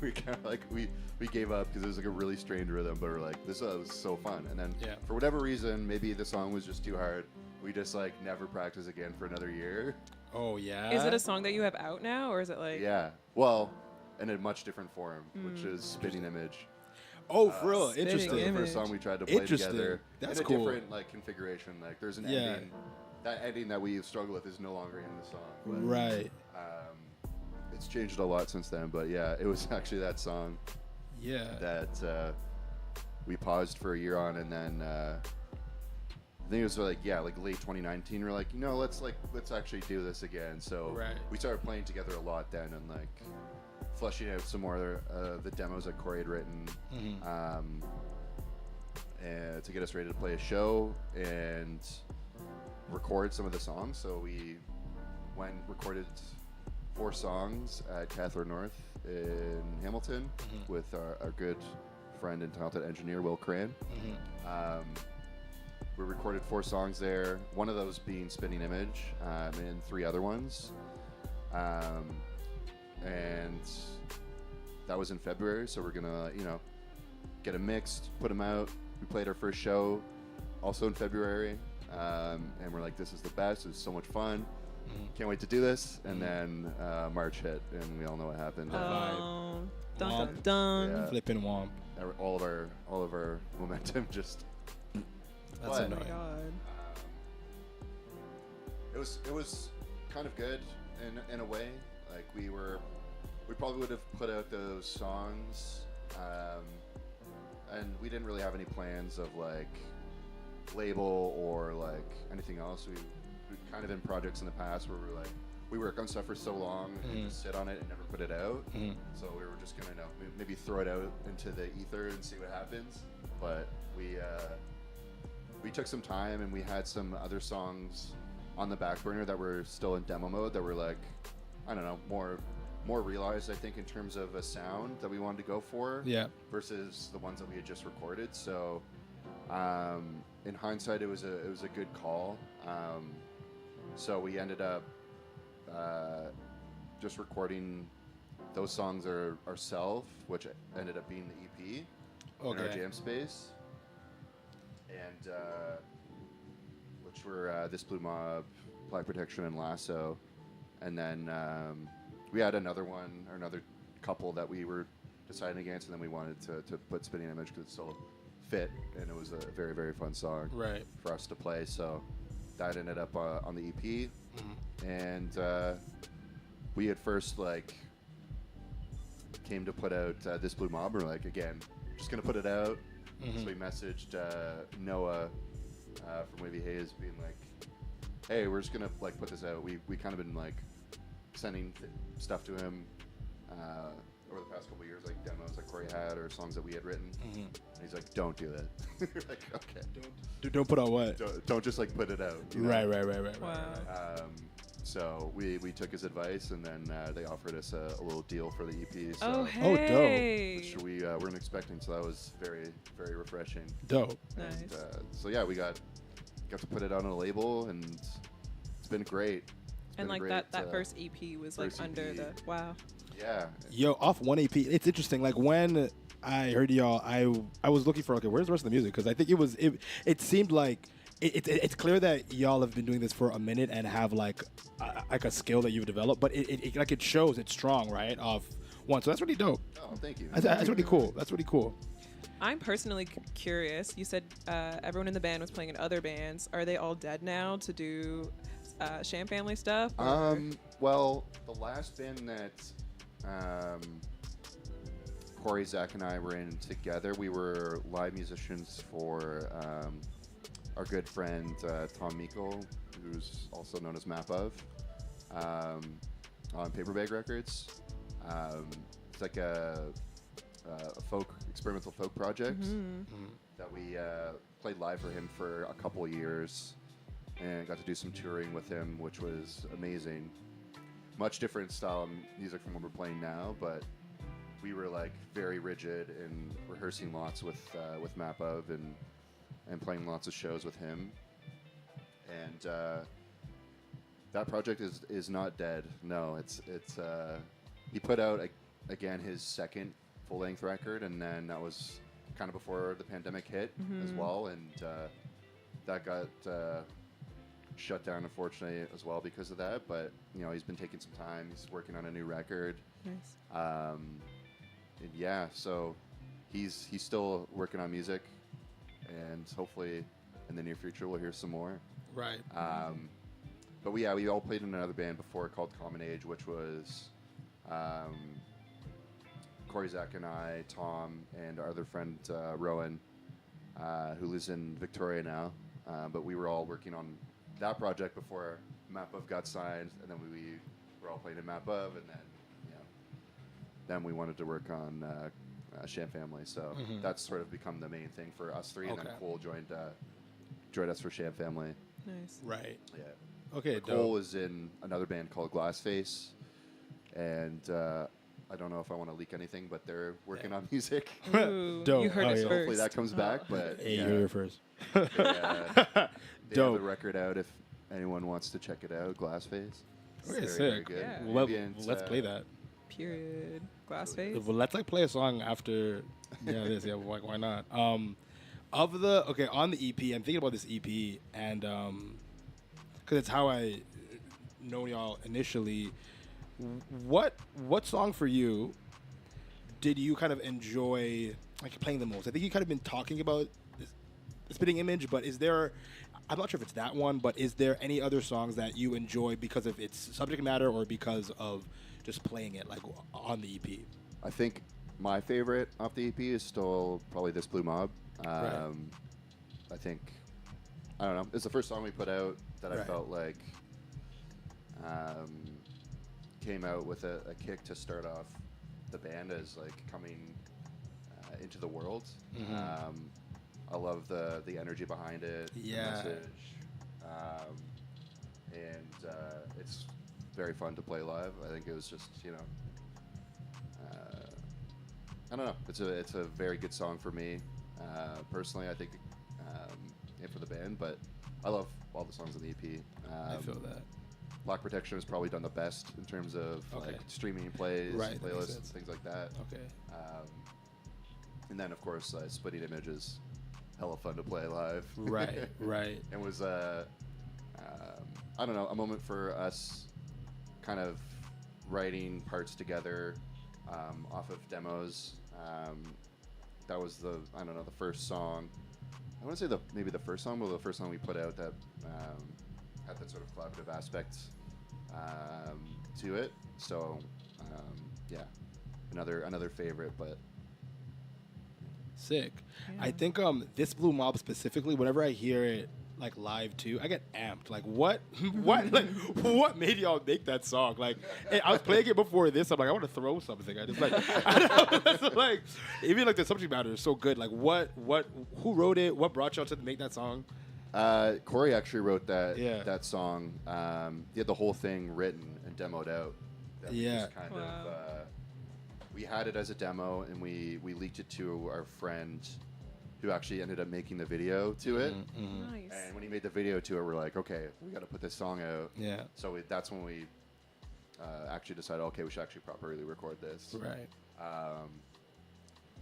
We kind of like we gave up because it was like a really strange rhythm. But we're like, this was so fun. And then for whatever reason, maybe the song was just too hard. We just like never practiced again for another year. Oh yeah. Is it a song that you have out now, or is it like? Yeah. Well, in a much different form, which is Spitting Image. Oh, for real. Spitting Interesting. The Image. first song we tried to play Interesting. together. That's in a cool. different like configuration. Like there's an Yeah. ending. That ending that we struggle with is no longer in the song. But, Right. it's changed a lot since then, but yeah, it was actually that song Yeah. that we paused for a year on, and then I think it was like late 2019. We're like, let's actually do this again. So Right. we started playing together a lot then, and like fleshing out some more the demos that Corey had written, and to get us ready to play a show and record some of the songs. So we recorded 4 songs at Cathar North in Hamilton with our good friend and talented engineer Will Cran. We recorded 4 songs there, one of those being Spinning Image, and 3 other ones. And that was in February, so we're gonna, get them mixed, put them out. We played our first show also in February, and we're like, this is the best. It was so much fun. Can't wait to do this. And then March hit, and we all know what happened. Oh, dun Womp. dun dun. Yeah. Flipping womp. All of our momentum just. That's But- Oh my annoying. god. It was kind of good in a way. Like we probably would have put out those songs, and we didn't really have any plans of like label or like anything else. We've kind of in projects in the past where we're like, we work on stuff for so long and just sit on it and never put it out. So we were just gonna maybe throw it out into the ether and see what happens. But we took some time and we had some other songs on the back burner that were still in demo mode that were like, I don't know, more realized, I think, in terms of a sound that we wanted to go for. Yeah. Versus the ones that we had just recorded. So in hindsight, it was a good call. So we ended up just recording those songs ourselves, which ended up being the EP in our jam space, and which were This Blue Mob, Flag Protection, and Lasso. And then we had another couple that we were deciding against, and then we wanted to put Spinning Image because it still fit, and it was a very, very fun song for us to play. So that ended up on the EP. And we at first came to put out This Blue Mob. We're like, again, just gonna put it out. So we messaged Noah from Wavy Hayes, being like, hey, we're just gonna put this out. We kind of been sending stuff to him over the past couple of years, like demos that Corey had or songs that we had written. And he's like, don't do that. We're like, okay. Don't put on what? Don't just put it out. You know? Right. Wow. So we took his advice, and then they offered us a little deal for the EP. So Oh, hey. which we weren't expecting. So that was very, very refreshing. Dope. Nice. And, so yeah, we got to put it on a label, and it's been great. And that first EP was first under EP. the wow. Yeah. Yo, off one EP, it's interesting. Like when I heard y'all, I was looking for where's the rest of the music? Because I think it seemed like it's clear that y'all have been doing this for a minute and have like a skill that you've developed, but it shows it's strong, right? Off one, so that's really dope. Oh, thank you. That's really cool. That's really cool. I'm personally curious. You said everyone in the band was playing in other bands. Are they all dead now to do Sham Family stuff? Well, the last band that Corey, Zach, and I were in together, we were live musicians for our good friend Tom Meikle, who's also known as Map of, on Paperbag Records. It's like a experimental folk project that we played live for him for a couple of years, and got to do some touring with him, which was amazing. Much different style of music from what we're playing now, but we were very rigid and rehearsing lots with Map of and playing lots of shows with him. And that project is not dead. No, it's he put out again his second full-length record, and then that was kind of before the pandemic hit as well, and that got shut down, unfortunately, as well because of that. But he's been taking some time. He's working on a new record. Nice. And yeah, so he's still working on music, and hopefully in the near future we'll hear some more. Right. But we all played in another band before called Common Age, which was Corey, Zach, and I, Tom, and our other friend Rowan, who lives in Victoria now. But we were all working on that project before Map of got signed, and then we were all playing in Map of, and then we wanted to work on Sham Family. So that's sort of become the main thing for us three. And then Cole joined us for Sham Family. Nice. Right. Yeah. Okay. Cole was in another band called Glassface, and I don't know if I want to leak anything, but they're working on music. Ooh, Dope. you heard Oh, it yeah. first. Hopefully that comes back. But Hey, yeah, you're here first. they have Dope. the record out if anyone wants to check it out. Glassface. Okay, It's sick. very good. Yeah. Well, Ambient, let's play that. Period. Glass face. Well, let's play a song after this. Yeah, why not? On the EP, I'm thinking about this EP, and because it's how I know y'all initially. What song for you did you kind of enjoy playing the most? I think you kind of been talking about the Spitting Image, but is there? I'm not sure if it's that one, but is there any other songs that you enjoy because of its subject matter or because of just playing it on the EP? I think my favorite off the EP is still probably This Blue Mob. Right. I think, I don't know, it's the first song we put out that I Right. felt like came out with a kick to start off the band as like coming into the world. I love the energy behind it, the Yeah. message, and it's very fun to play live. I think it was just I don't know. It's a very good song for me personally. I think and for the band, but I love all the songs on the EP. I feel that. Lock Protection has probably done the best in terms of Okay. like streaming plays, Right, that makes playlists, sense. things like that. Okay. And then of course, Splitting Images, hella fun to play live. Right. Right. It was I don't know, a moment for us, kind of writing parts together off of demos. That was the first song. I want to say maybe the first song, but the first song we put out that had that sort of collaborative aspect to it. So yeah, another favorite, but Sick. Yeah. I think this Blue Mob specifically, whenever I hear it like live too, I get amped. Like what what made y'all make that song? Like I was playing it before this. I'm like, I want to throw something. I just like I don't know, it's like even like the subject matter is so good. Like what who wrote it? What brought y'all to make that song? Corey actually wrote Yeah. that song. He had the whole thing written and demoed out. That we Yeah. just kind Wow. of we had it as a demo and we leaked it to our friend who actually ended up making the video to it. Nice. And when he made the video to it, we're like, okay, we got to put this song out. Yeah. So that's when we actually decided, okay, we should actually properly record this. Right.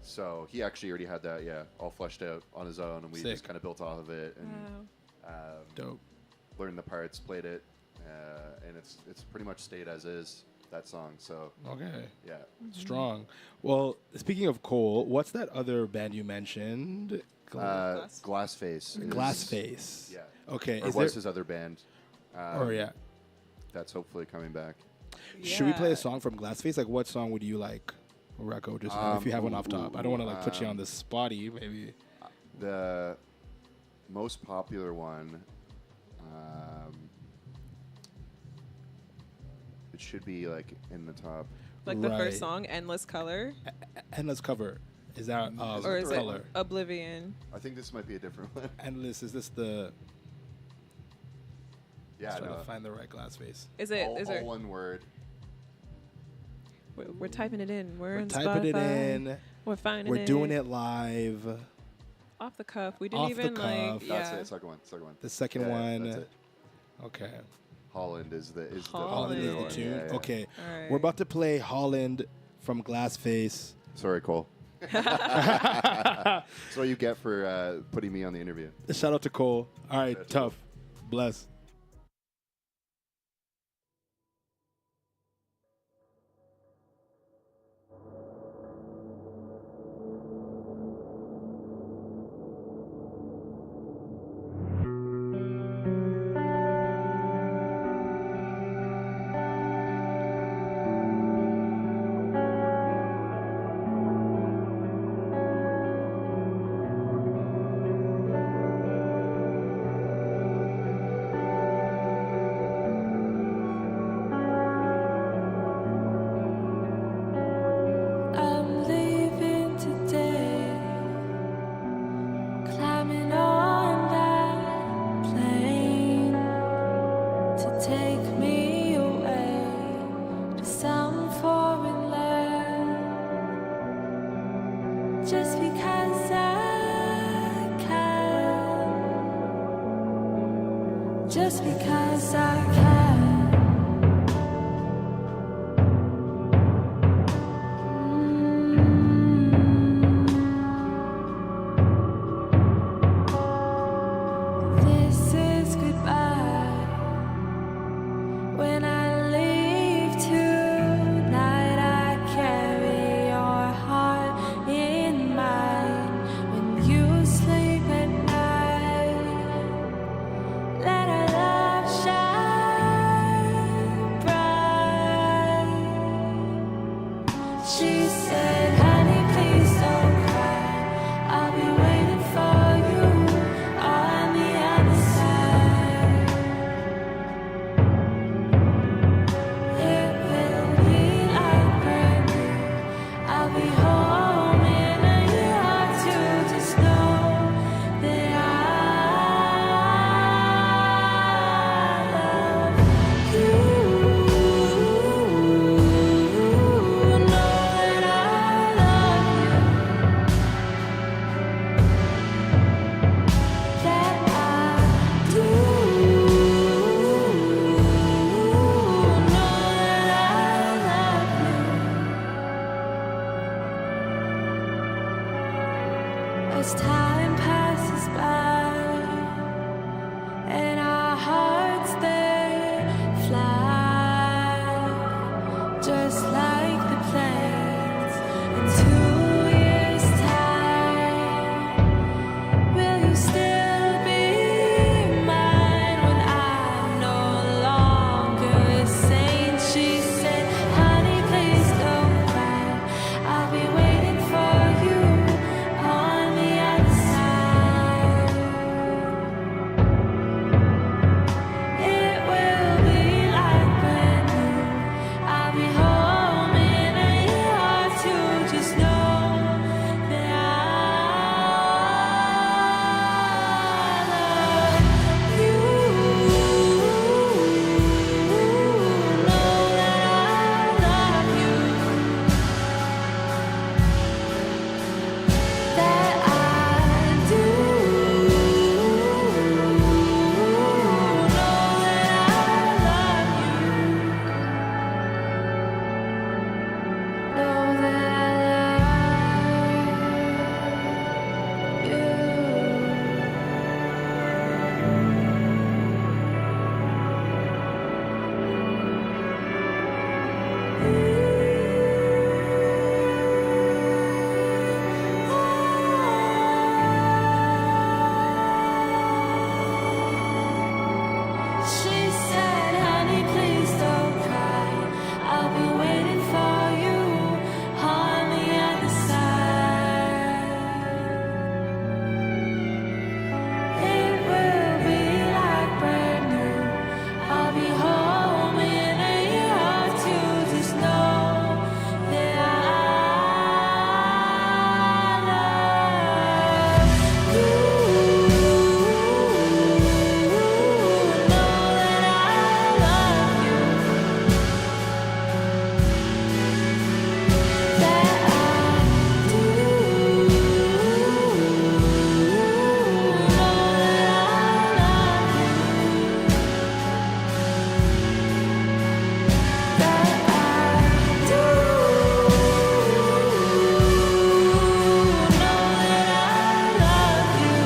So he actually already had that, all fleshed out on his own, and we Sick. just kind of built off of it and Wow. Dope. learned the parts, played it, and it's pretty much stayed as is, that song. So Okay. yeah, Strong. Well, speaking of Cole, what's that other band you mentioned? Glassface. is- Glassface. Yeah. Okay. Or Is was there, his other band. or yeah. That's hopefully coming back. Should we play Yeah. a song from Glassface? Like, what song would you like, Rocco? Just if you have one off top. I don't want to like put you on the spotty. Maybe. The most popular one, it should be like in the top. Like the Right. first song, Endless Color, Endless Cover. Is that or is color? it Oblivion? I think this might be a different one. Endless. Is this the? Yeah, Trying no. to find the right Glassface. Is it? all, Is all there? one word. We're typing it in. We're in Typing it Spotify. in. We're finding We're doing it live. off the cuff. We didn't Off the even cuff. like. That's Yeah. it. Second one. The second Yeah, one. That's it. Okay. Holland is the Holland is the Holland. tune. Yeah, yeah. Okay. All right. We're about to play Holland from Glassface. Sorry, Cole. That's what you get for putting me on the interview. Shout out to Cole. All right, That's tough. Bless. I'm leaving today, climbing on that plane to take me away to some foreign land. Just because I can, just because I can. This is goodbye. When I leave tonight, I carry your heart in mine. When you sleep at night, let our love shine. as time passes by, and our hearts they fly, just like the planes. In 2 years' time, will you still be mine when I'm no longer a saint? She said, honey, please don't cry. I'll be waiting for you on the other side. It will be like brand new. I'll be home in a year or two. Just know that I love you. Know that I love you. That I do. Know that I love you. Know that I She said, honey, please don't cry. I'll be waiting for you on the other side. It will be like brand new. I'll be home in a year or two. Just know that I love you. Know that I love you. That I do. Know that I love you. That I do. Know that I love you.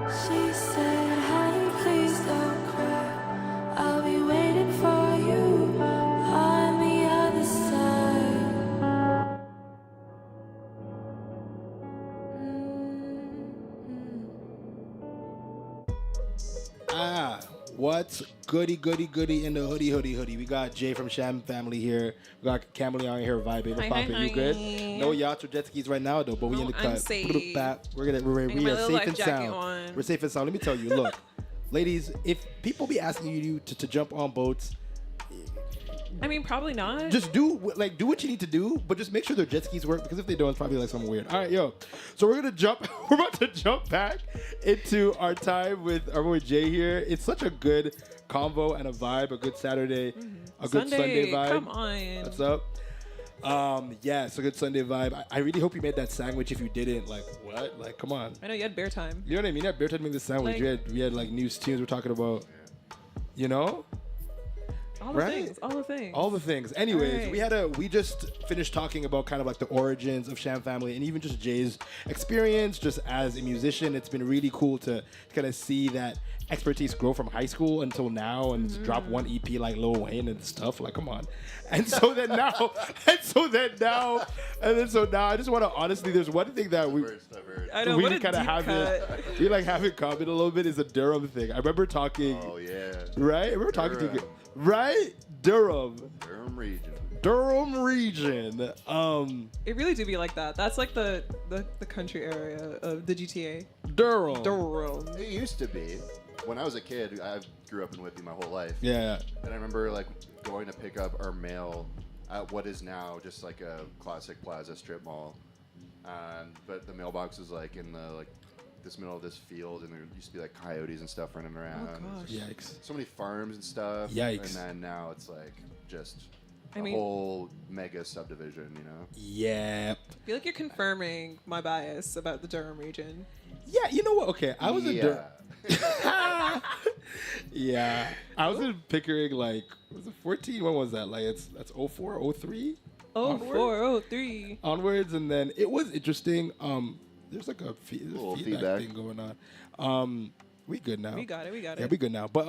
She said, honey, please don't cry. I'll be waiting for you on the other side. What's goody in the hoodie? We got Jay from Sham Family here. We got Camille here vibing. What's Hi, poppin'? hi, You good? hi. No yachts or jet skis right now though, but we No, in the I'm cut. safe. We I got are my safe little life and jacket sound. on. We're safe and sound. Let me tell you, look, ladies, if people be asking you to jump on boats, I mean, probably not. just do what you need to do, but just make sure their jet skis work, because if they don't, it's probably like something weird. All right, yo. So we're about to jump back into our time with our boy Jay here. It's such a good convo and a vibe, a good Saturday, a good Sunday vibe. Come on. What's up? Yeah, it's a good Sunday vibe. I really hope you made that sandwich. If you didn't, like, what? Like, come on. I know you had bear time. You know what I mean? At Bear Time making the sandwich, Like- we had like news tunes we're talking about. You know? All the Right? things. All the things. All the things. Anyways, Alright. we just finished talking about kind of like the origins of Sham Family and even just Jay's experience just as a musician. It's been really cool to kind of see that expertise grow from high school until now and drop one EP like Lil Wayne and stuff. Like, come on. And so then now, I just want to honestly, there's one thing that we First I've heard. I know. we What a kind of deep have cut. we like have in common a little bit is a Durham thing. I remember talking, Oh yeah. right? I remember talking to you, Durham. right? Durham region. It really do be like that. That's like the country area of the GTA. Durham. Durham. It used to be. When I was a kid, I grew up in Whitby my whole life. Yeah. And I remember like going to pick up our mail at what is now just like a classic Plaza strip mall. But the mailbox was like in the this middle of this field, and there used to be like coyotes and stuff running around. gosh. Yikes. So many farms and stuff. Yikes. And then now it's like just I mean, whole mega subdivision, you know? Yeah. I feel like you're confirming my bias about the Durham region. Yeah, you know what? Okay, I was in Durham. Yeah. Yeah. I was in Pickering, like, was it 14? When was that? Like, that's 04, 03? Oh, Onward? 403. Onwards, and then it was interesting. There's like a Little feedback feedback. thing going on. We good now. We got it. We got Yeah, it. we good now. But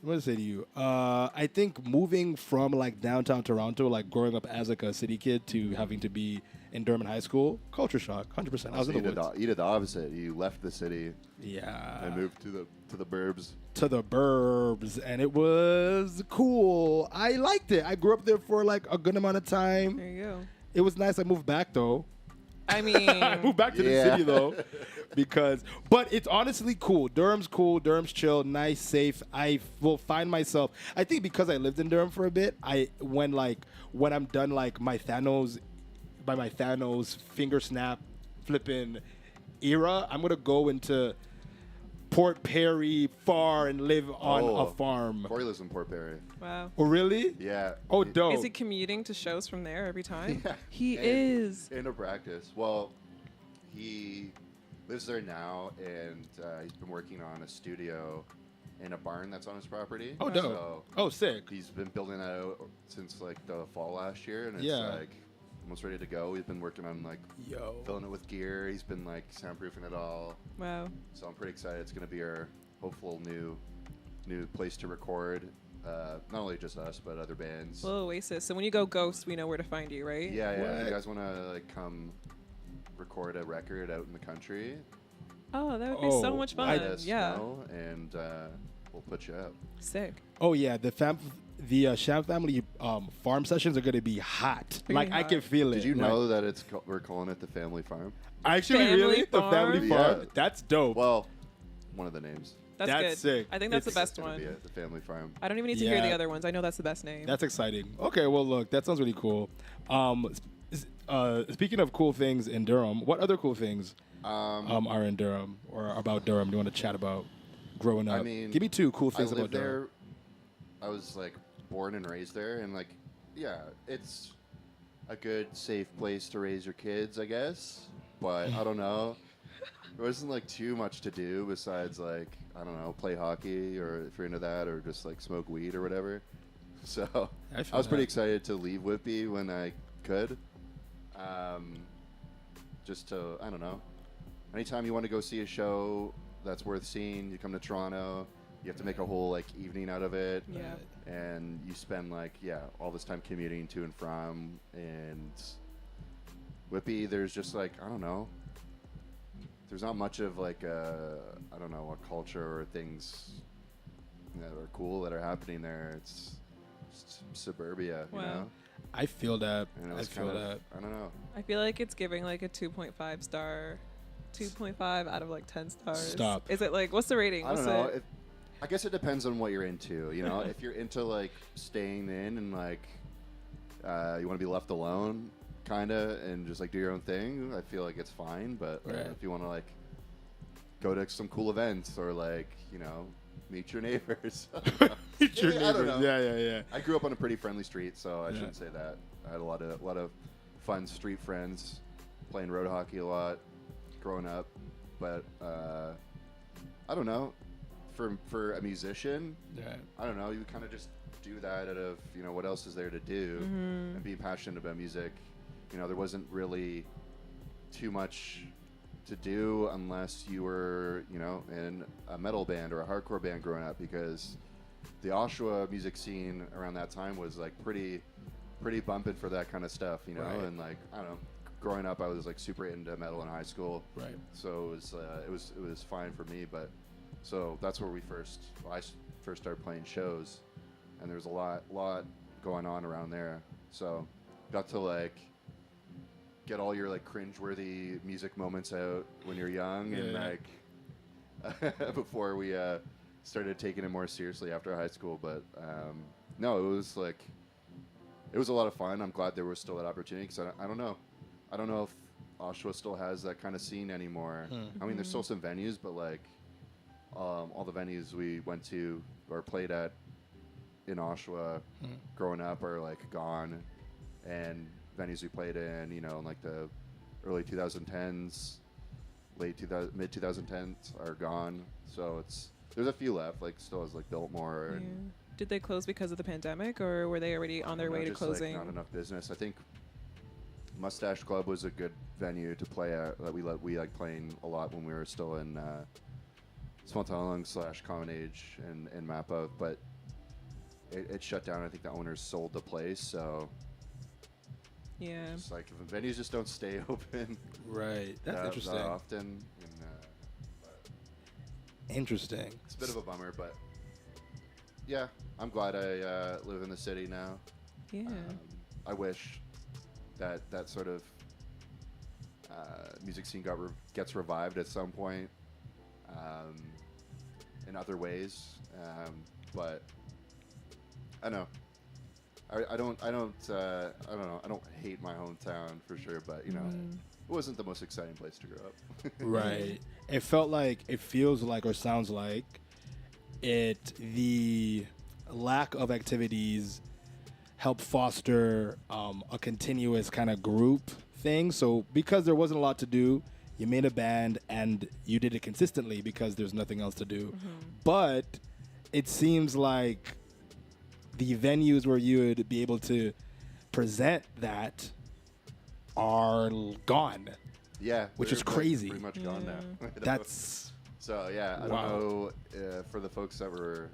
what to say to you? I think moving from like downtown Toronto, like growing up as like a city kid, to having to be in Durham High School, culture shock, 100%. I was So in the you woods. did the opposite. You left the city Yeah. and moved to the burbs. To the burbs, and it was cool. I liked it. I grew up there for like a good amount of time. There you go. It was nice. I moved back though. I mean, I moved back to the Yeah. city though, but it's honestly cool. Durham's cool. Durham's chill, nice, safe. I will find myself. I think because I lived in Durham for a bit, when I'm done like my Thanos finger snap flipping era, I'm gonna go into Port Perry far and live on a farm. Corey lives in Port Perry. wow. Oh really? Yeah. Oh dope. Is he commuting to shows from there every time? Yeah. He And- is. Into practice. Well, he lives there now, and he's been working on a studio in a barn that's on his property. Oh dope. So Oh sick. he's been building that out since like the fall last year, and it's Yeah. like almost ready to go. We've been working on like Yo. filling it with gear. He's been like soundproofing it all. Wow. So I'm pretty excited. It's going to be our hopeful new place to record. Not only just us, but other bands. Little Oasis. So when you go ghost, we know where to find you, right? Yeah, yeah. If What? you guys want to like come record a record out in the country, Oh, that would be so Oh, much let fun. us Yeah. know, and we'll put you up. Sick. Oh yeah, the Sham family farm sessions are gonna be hot. They're Like gonna be I can hot. feel it. Did you Like, know that we're calling it the Family Farm? Actually, Family really, the family farm? farm. Yeah. That's dope. Well, one of the names. That's That's good. sick. I think that's It's the best It's gonna one. be it, the Family Farm. I don't even need to hear Yeah. the other ones. I know that's the best name. That's exciting. Okay, well look, that sounds really cool. Speaking of cool things in Durham, what other cool things are in Durham or about Durham? Do you want to chat about growing up? I mean, give me two cool things I about lived Durham. there. I was like born and raised there, and like, yeah, it's a good, safe place to raise your kids, I guess. But I don't know. There wasn't like too much to do besides like I don't know, play hockey or if you're into that, or just like smoke weed or whatever. So I I feel was pretty that. excited to leave Whitby when I could. Just to I don't know. Anytime you want to go see a show that's worth seeing, you come to Toronto. You have to make a whole like evening out of it. Yeah. And you spend like all this time commuting to and from, and Whitby there's just like I don't know, there's not much of like I don't know, a culture or things that are cool that are happening there. It's just suburbia, Wow. you know. I feel that. And it I was feel kind that. of, I don't know. I feel like it's giving like a 2.5 star, 2.5 out of like 10 stars. Stop. Is it like what's the rating? I What's don't know. it? I guess it depends on what you're into. You know, if you're into like staying in and like you want to be left alone, kind of, and just like do your own thing, I feel like it's fine. But Right. if you want to like go to some cool events or like meet your neighbors, Meet your I don't neighbors. know. Yeah, yeah. I grew up on a pretty friendly street, so I Yeah. shouldn't say that. I had a lot of fun street friends, playing road hockey a lot, growing up. But I don't know. For a musician, Yeah. I don't know. You kind of just do that out of what else is there to do, and being passionate about music. There wasn't really too much to do unless you were in a metal band or a hardcore band growing up, because the Oshawa music scene around that time was like pretty bumping for that kind of stuff, Right. and like I don't know. Growing up, I was like super into metal in high school, Right. so it was fine for me. But so that's where I first started playing shows, and there was a lot going on around there. So got to like get all your like cringeworthy music moments out when you're young, and Yeah. like before we started taking it more seriously after high school. But no, it was a lot of fun. I'm glad there was still that opportunity, because I don't know if Oshawa still has that kind of scene anymore. I mean, there's still some venues, but like all the venues we went to or played at in Oshawa growing up are like gone, and venues we played in, you know, in like the early 2010s, mid 2010s are gone. So there's a few left, like still has like Biltmore. Yeah. And Did they close because of the pandemic, or were they already on their way to just, closing? Like, not enough business. I think Mustache Club was a good venue to play at. That we like playing a lot when we were still in Swantalong / Common Age and Mappa, but it shut down. I think the owners sold the place, so Yeah. it's like venues just don't stay open. Right. That's interesting. That often. And, Interesting. it's a bit of a bummer, but yeah, I'm glad I live in the city now. Yeah. I wish that sort of music scene gets revived at some point in other ways, but I don't know. I don't know. I don't hate my hometown for sure, but you know, it wasn't the most exciting place to grow up. Right. It feels like or sounds like the lack of activities help foster a continuous kind of group thing. So because there wasn't a lot to do, you made a band and you did it consistently because there's nothing else to do. But it seems like the venues where you would be able to present that are gone. Yeah, Which they're is crazy. Pretty much gone now. That's so yeah. I wow. don't know for the folks that are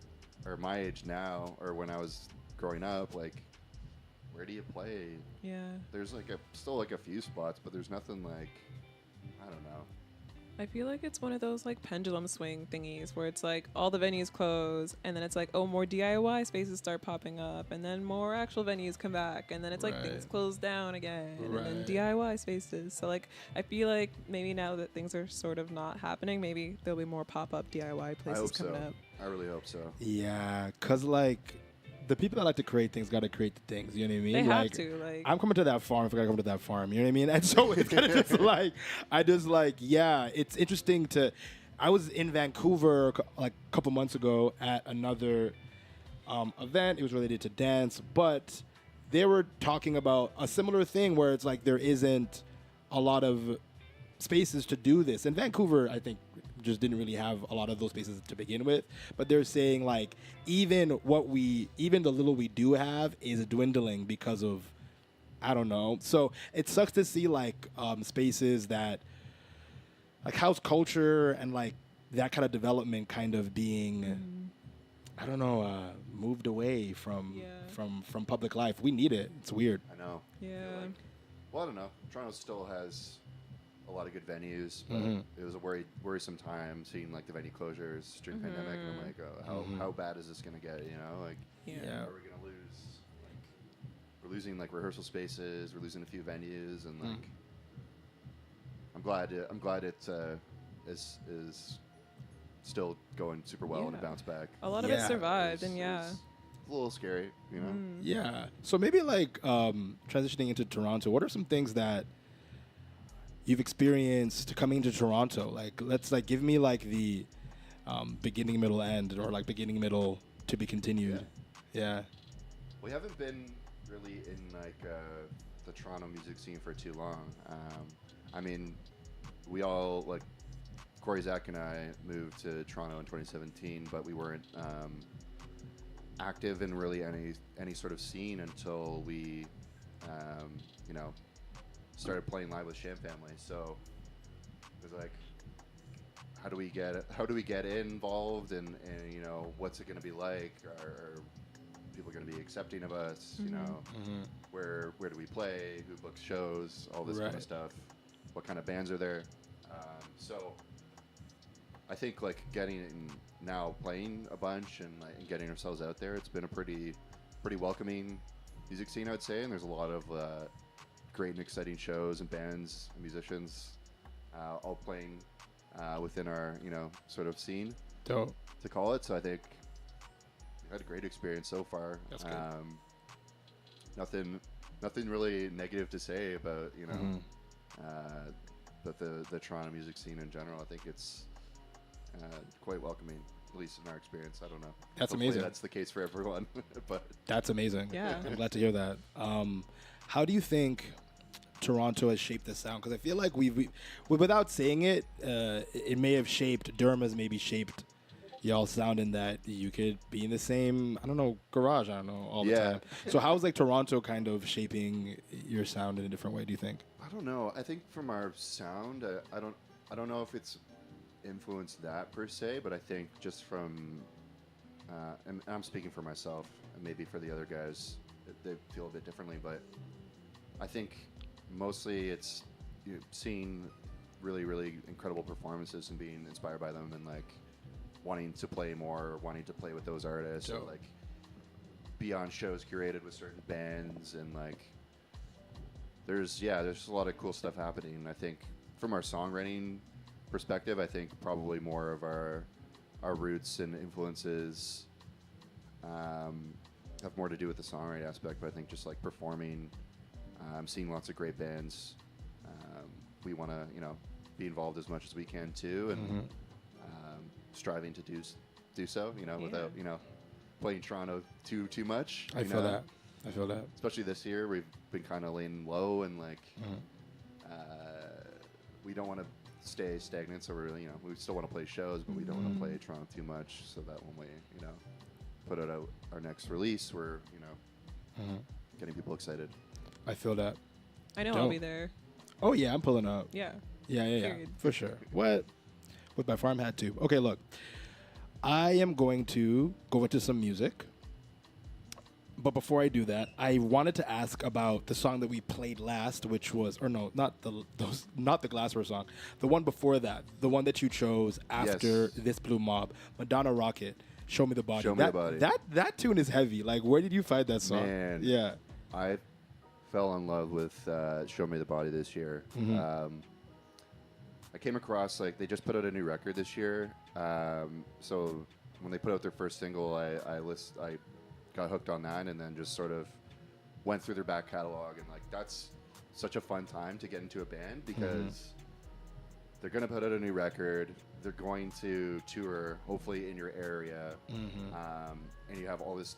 my age now or when I was growing up, like where do you play? Yeah. There's like still a few spots, but there's nothing like I don't know. I feel like it's one of those like pendulum swing thingies where it's like all the venues close and then it's like, oh, more DIY spaces start popping up and then more actual venues come back and then it's like things close down again and then DIY spaces. So like I feel like maybe now that things are sort of not happening, maybe there'll be more pop-up DIY places coming up. I really hope so. Yeah, because like the people that like to create things got to create the things. You know what I mean? They like, have to. Like I'm coming to that farm if I gotta come to that farm. You know what I mean? And so it's kind of just like, yeah, it's interesting to. I was in Vancouver like a couple months ago at another event. It was related to dance, but they were talking about a similar thing where it's like there isn't a lot of spaces to do this. In Vancouver, I think just didn't really have a lot of those spaces to begin with, but they're saying like even the little we do have is dwindling because of I don't know. So it sucks to see like spaces that like house culture and like that kind of development kind of being I don't know moved away from public life. We need it. It's weird. I know. Yeah. Well, I don't know. Toronto still has a lot of good venues, but it was a worrisome time seeing like the venue closures during the pandemic, and I'm like, how bad is this gonna get? You know, like, Yeah. are we gonna lose? Like, we're losing like rehearsal spaces, we're losing a few venues, and like, I'm glad it is still going super well and it bounced back. A lot of it survived, and it's a little scary, you know. Yeah. So maybe like transitioning into Toronto, what are some things that you've experienced coming to Toronto? Like, let's like give me like the beginning, middle, end, or like beginning, middle to be continued. Yeah. We haven't been really in like the Toronto music scene for too long. I mean, we all like Corey, Zach, and I moved to Toronto in 2017, but we weren't active in really any sort of scene until we, you know, started playing live with Sham Family. So it was like, how do we get involved, and you know, what's it going to be like? Are people going to be accepting of us? You know, where do we play? Who books shows? All this kind of stuff. What kind of bands are there? So I think like now playing a bunch and getting ourselves out there, it's been a pretty welcoming music scene, I would say, and there's a lot of great and exciting shows and bands and musicians all playing within our, you know, sort of scene. Dope. To call it. So I think we've had a great experience so far. That's good. Nothing really negative to say about, you know, but the Toronto music scene in general. I think it's quite welcoming. at least in our experience. I don't know. That's Hopefully amazing. That's the case for everyone. But That's amazing. Yeah. I'm glad to hear that. How do you think Toronto has shaped the sound? Because I feel like we without saying it, it may have shaped, Durham has maybe shaped y'all sound in that you could be in the same, I don't know, garage, I don't know, all the Yeah. time. So how's like Toronto kind of shaping your sound in a different way, do you think? I don't know. I think from our sound, I don't know if it's influenced that per se, but I think just from, and I'm speaking for myself, and maybe for the other guys, they feel a bit differently, but I think mostly it's seeing really, really incredible performances and being inspired by them and like wanting to play more, or wanting to play with those artists, or Dope. like be on shows curated with certain bands, and like there's a lot of cool stuff happening. I think from our songwriting perspective, I think probably more of our roots and influences have more to do with the songwriting aspect, but I think just like performing, I'm seeing lots of great bands. We want to, be involved as much as we can too, and striving to do so, without, playing Toronto too much. I feel that. I feel that. Especially this year, we've been kind of laying low, and like, we don't want to stay stagnant. So we're, we still want to play shows, but we don't want to play Toronto too much, so that when we, put out our next release, we're, getting people excited. I feel that. I know I'll Dope. be there. Oh yeah, I'm pulling up. Yeah. Yeah, Period. for sure. What? With my farm hat too. Okay, look. I am going to go into some music. But before I do that, I wanted to ask about the song that we played last, which was, or no, not the Glassware song, the one before that, the one that you chose after Yes. This Blue Mob, Madonna Rocket, Show Me the Body. Show Me the Body. That tune is heavy. Like, where did you find that song? Man. Yeah. I fell in love with Show Me the Body this year. I came across, like, they just put out a new record this year. So when they put out their first single, I got hooked on that, and then just sort of went through their back catalog. And, like, that's such a fun time to get into a band, because they're going to put out a new record. They're going to tour, hopefully in your area. And you have all this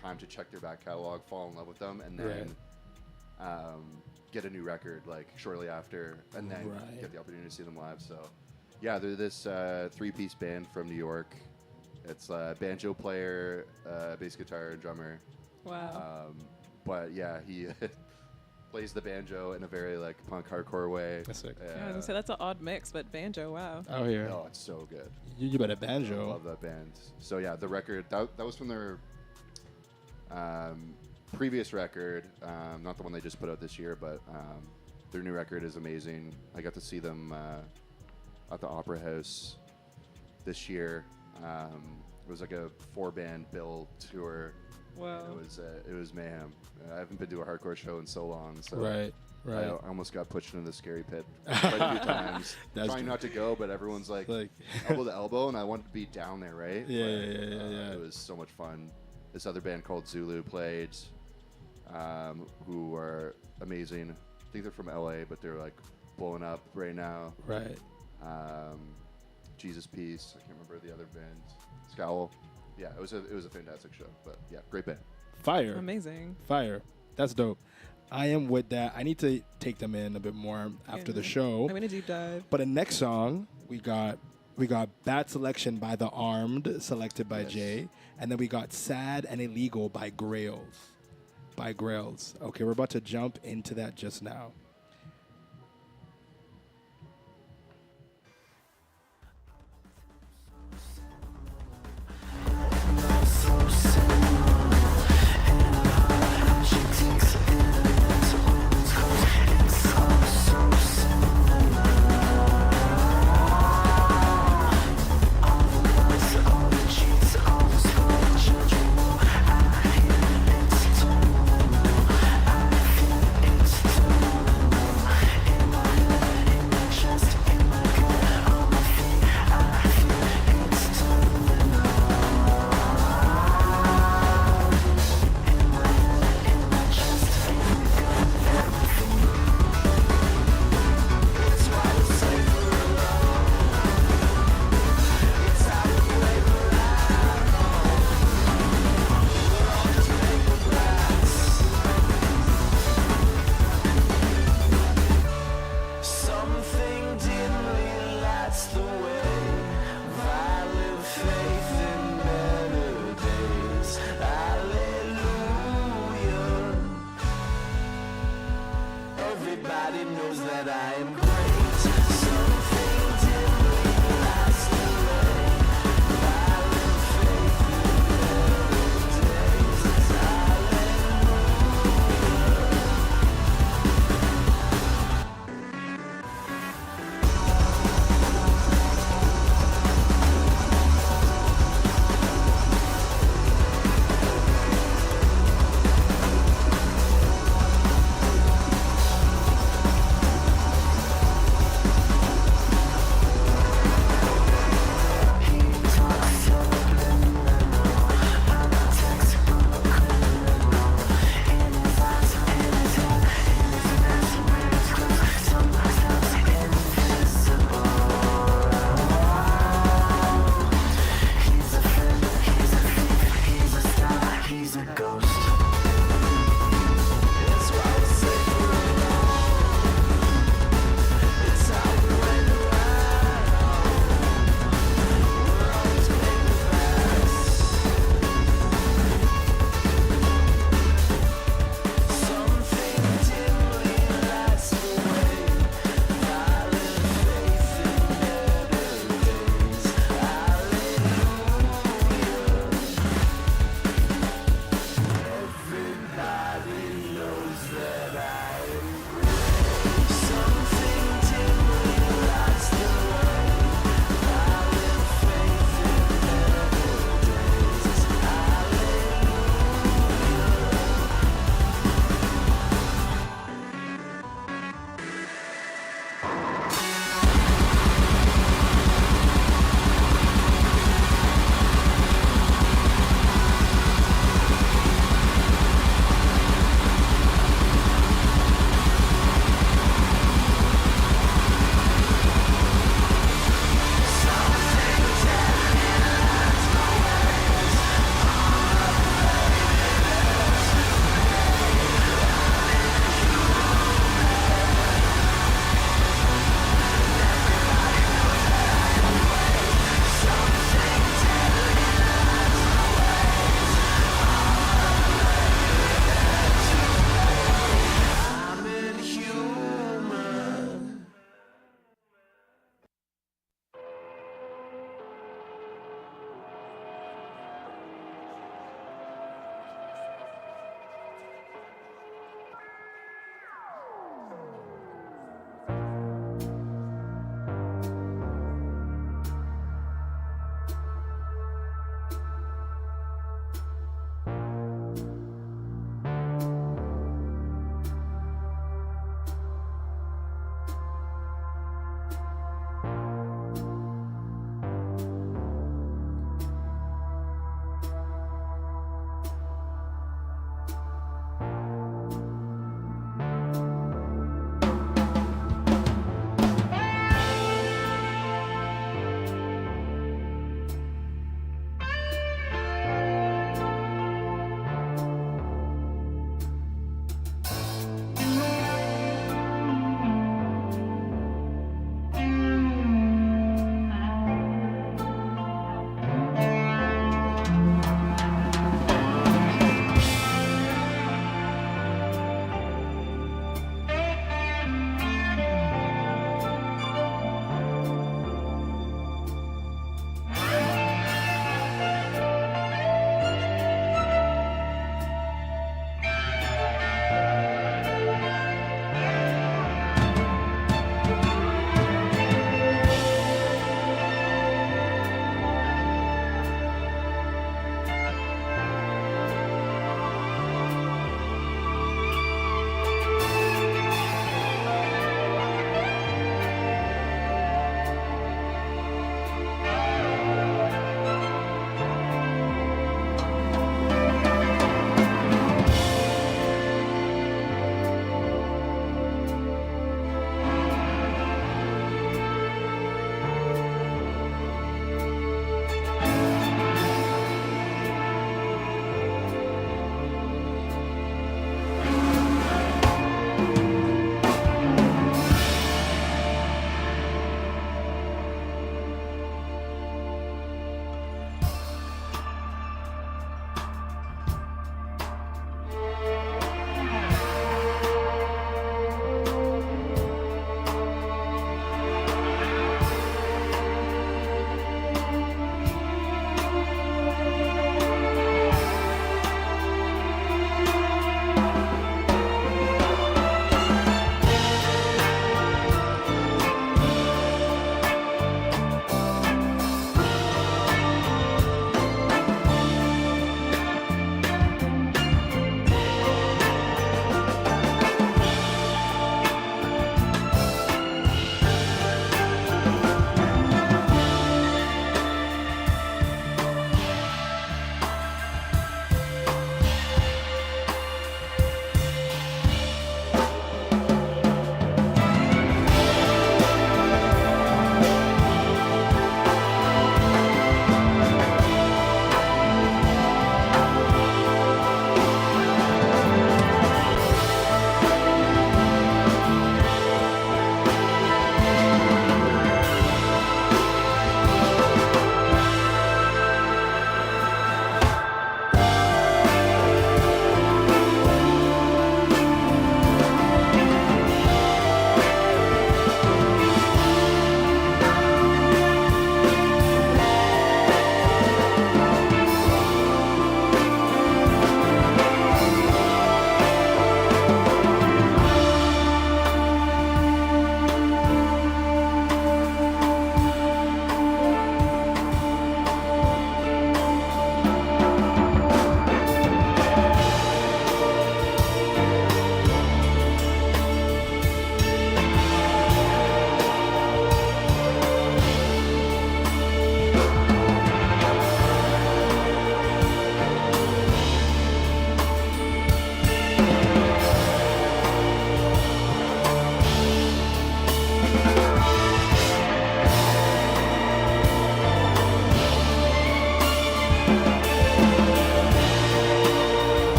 time to check their back catalog, fall in love with them, and then get a new record like shortly after, and then get the opportunity to see them live. So yeah, they're this 3-piece band from New York. It's a banjo player, bass guitar, and drummer. Wow. But yeah, he plays the banjo in a very like punk hardcore way. That's sick. Yeah, I was gonna say that's an odd mix, but banjo, wow. Out here. Oh, it's so good. You better I banjo. love that band. So yeah, the record that was from their previous record, not the one they just put out this year, but their new record is amazing. I got to see them at the Opera House this year. It was like a 4-band bill tour. Wow. It was mayhem. I haven't been to a hardcore show in so long, so Right. I almost got pushed into the scary pit quite a few times. That's Trying good. not to go, but everyone's like Like, elbow to elbow, and I wanted to be down there, right? Yeah, But, yeah. It was so much fun. This other band called Zulu played, who are amazing. I think they're from LA, but they're like blowing up right now. right. Jesus Peace. I can't remember the other band. Scowl. Yeah, it was a fantastic show. But yeah, great band. Fire. Amazing. Fire. That's dope. I am with that. I need to take them in a bit more after the Yeah. show. I'm gonna deep dive. But the next song we got Bad Selection by The Armed, selected by Yes. Jay, and then we got Sad and Illegal by Grails. Okay, we're about to jump into that just now.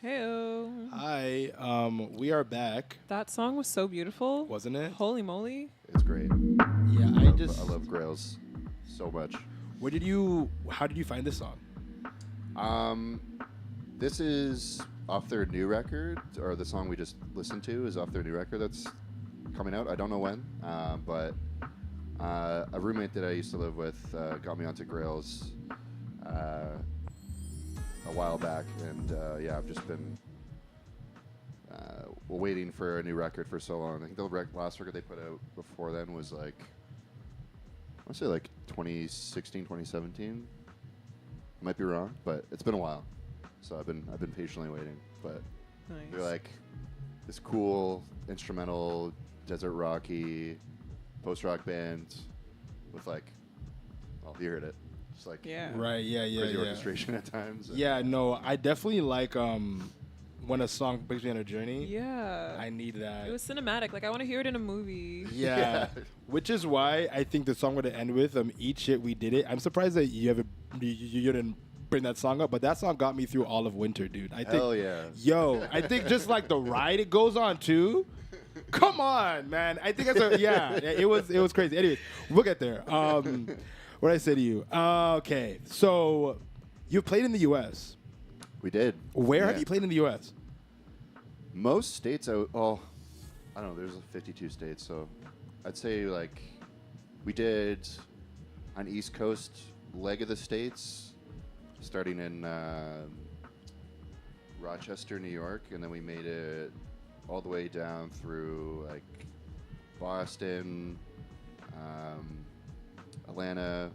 Heyo. Hi, we are back, That song was so beautiful. wasn't it? Holy moly. It's great. Yeah, I love Grails so much. How did you find this song? This is off their new record, or the song we just listened to is off their new record that's coming out. I don't know when, but a roommate that I used to live with got me onto Grails a while back, and yeah, I've just been waiting for a new record for so long. I think the last record they put out before then was like, I want to say like 2016, 2017. I might be wrong, but it's been a while, so I've been patiently waiting. But Nice. they're like this cool instrumental desert rocky post rock band with like, well, you heard it, just like Yeah. Right, yeah, crazy orchestration at times. Yeah, no, I definitely like when a song brings me on a journey. Yeah. I need that. It was cinematic. Like, I want to hear it in a movie. Yeah. Yeah. Which is why I think the song would end with "Eat Shit We Did It." I'm surprised that you didn't bring that song up, but that song got me through all of winter, dude. I think, Hell yeah. yo, I think just like the ride it goes on too. Come on, man. I think it was crazy. Anyways, we'll get there. What did I say to you? Okay, so you've played in the U.S. We did. Where have Yeah. you played in the U.S.? Most states, I don't know, there's 52 states, so I'd say like we did an East Coast leg of the states, starting in Rochester, New York, and then we made it all the way down through like Boston, Atlanta,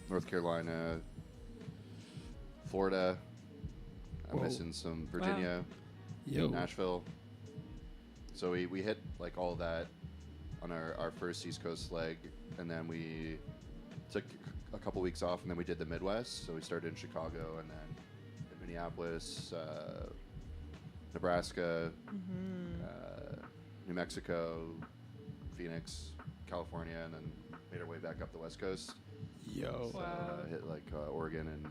North Carolina, Florida. I'm Whoa. missing some Virginia. Yo. Nashville. So we hit like all that on our first East Coast leg, and then we took a couple weeks off, and then we did the Midwest. So we started in Chicago, and then in Minneapolis, Nebraska, New Mexico, Phoenix, California, and then made our way back up the West Coast. Yo. Wow. Hit like Oregon and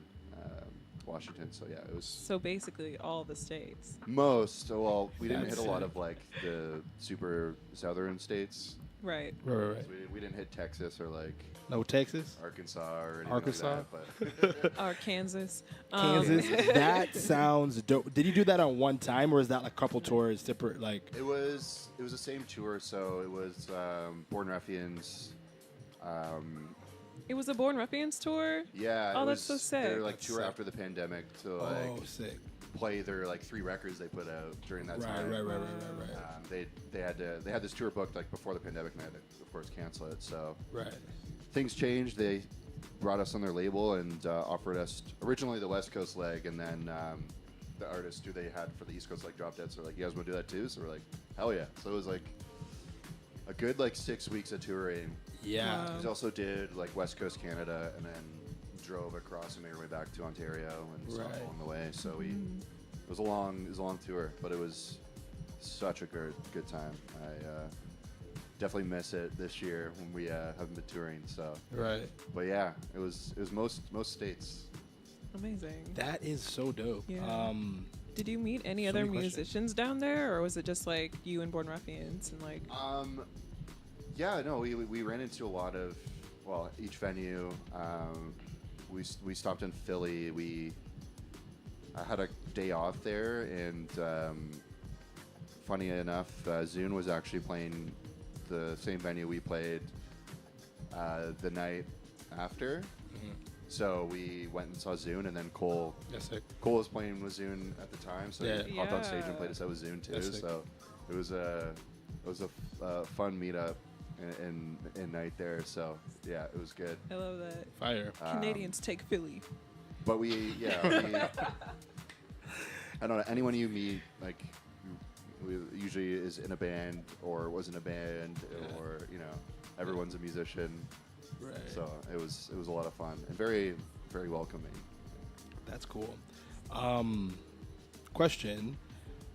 Washington. So yeah, it was So basically, all the states. most. Well, we didn't That's hit a lot sick. of like the super southern states. Right. Right. So we didn't hit Texas or like No, Texas? Arkansas or anything Arkansas? like that. But Or Kansas. Kansas? That sounds dope. Did you do that on one time, or is that like a couple tours? Like, it was the same tour. So it was Born Ruffians. It was a Born Ruffians tour? Yeah. Oh, it that's was so sick. Their like That's tour sick. after the pandemic to like oh, sick. play their like 3 records they put out during that Right, time. right. They had this tour booked like before the pandemic, and they had to, of course, cancel it. So Right. things changed. They brought us on their label and offered us originally the West Coast leg, and then the artist who they had for the East Coast leg dropped dead. So like, you guys want to do that too? So we're like, hell yeah! So it was like a good like 6 weeks of touring. Yeah. Wow. We also did like West Coast Canada, and then drove across and made our way back to Ontario and stuff Right. along the way. So it was a long tour, but it was such a good time. I definitely miss it this year when we haven't been touring. So, Right. but yeah, it was most states. Amazing. That is so dope. Yeah. Did you meet any so other many questions. musicians down there, or was it just like you and Born Ruffians and like? Yeah, no, we ran into a lot of, well, each venue. We stopped in Philly. I had a day off there, and funny enough, Zune was actually playing the same venue we played the night after. So we went and saw Zune, and then Cole That's sick. was playing with Zune at the time, so Yeah. he hopped on stage Yeah. and played us out with Zune too. That's sick. So it was a fun meetup and night there. So yeah, it was good. I love that. Fire. Canadians take Philly. But we I don't know, anyone you meet like usually is in a band or was in a band or everyone's a musician. Right. So it was a lot of fun and very very welcoming. That's cool. Question: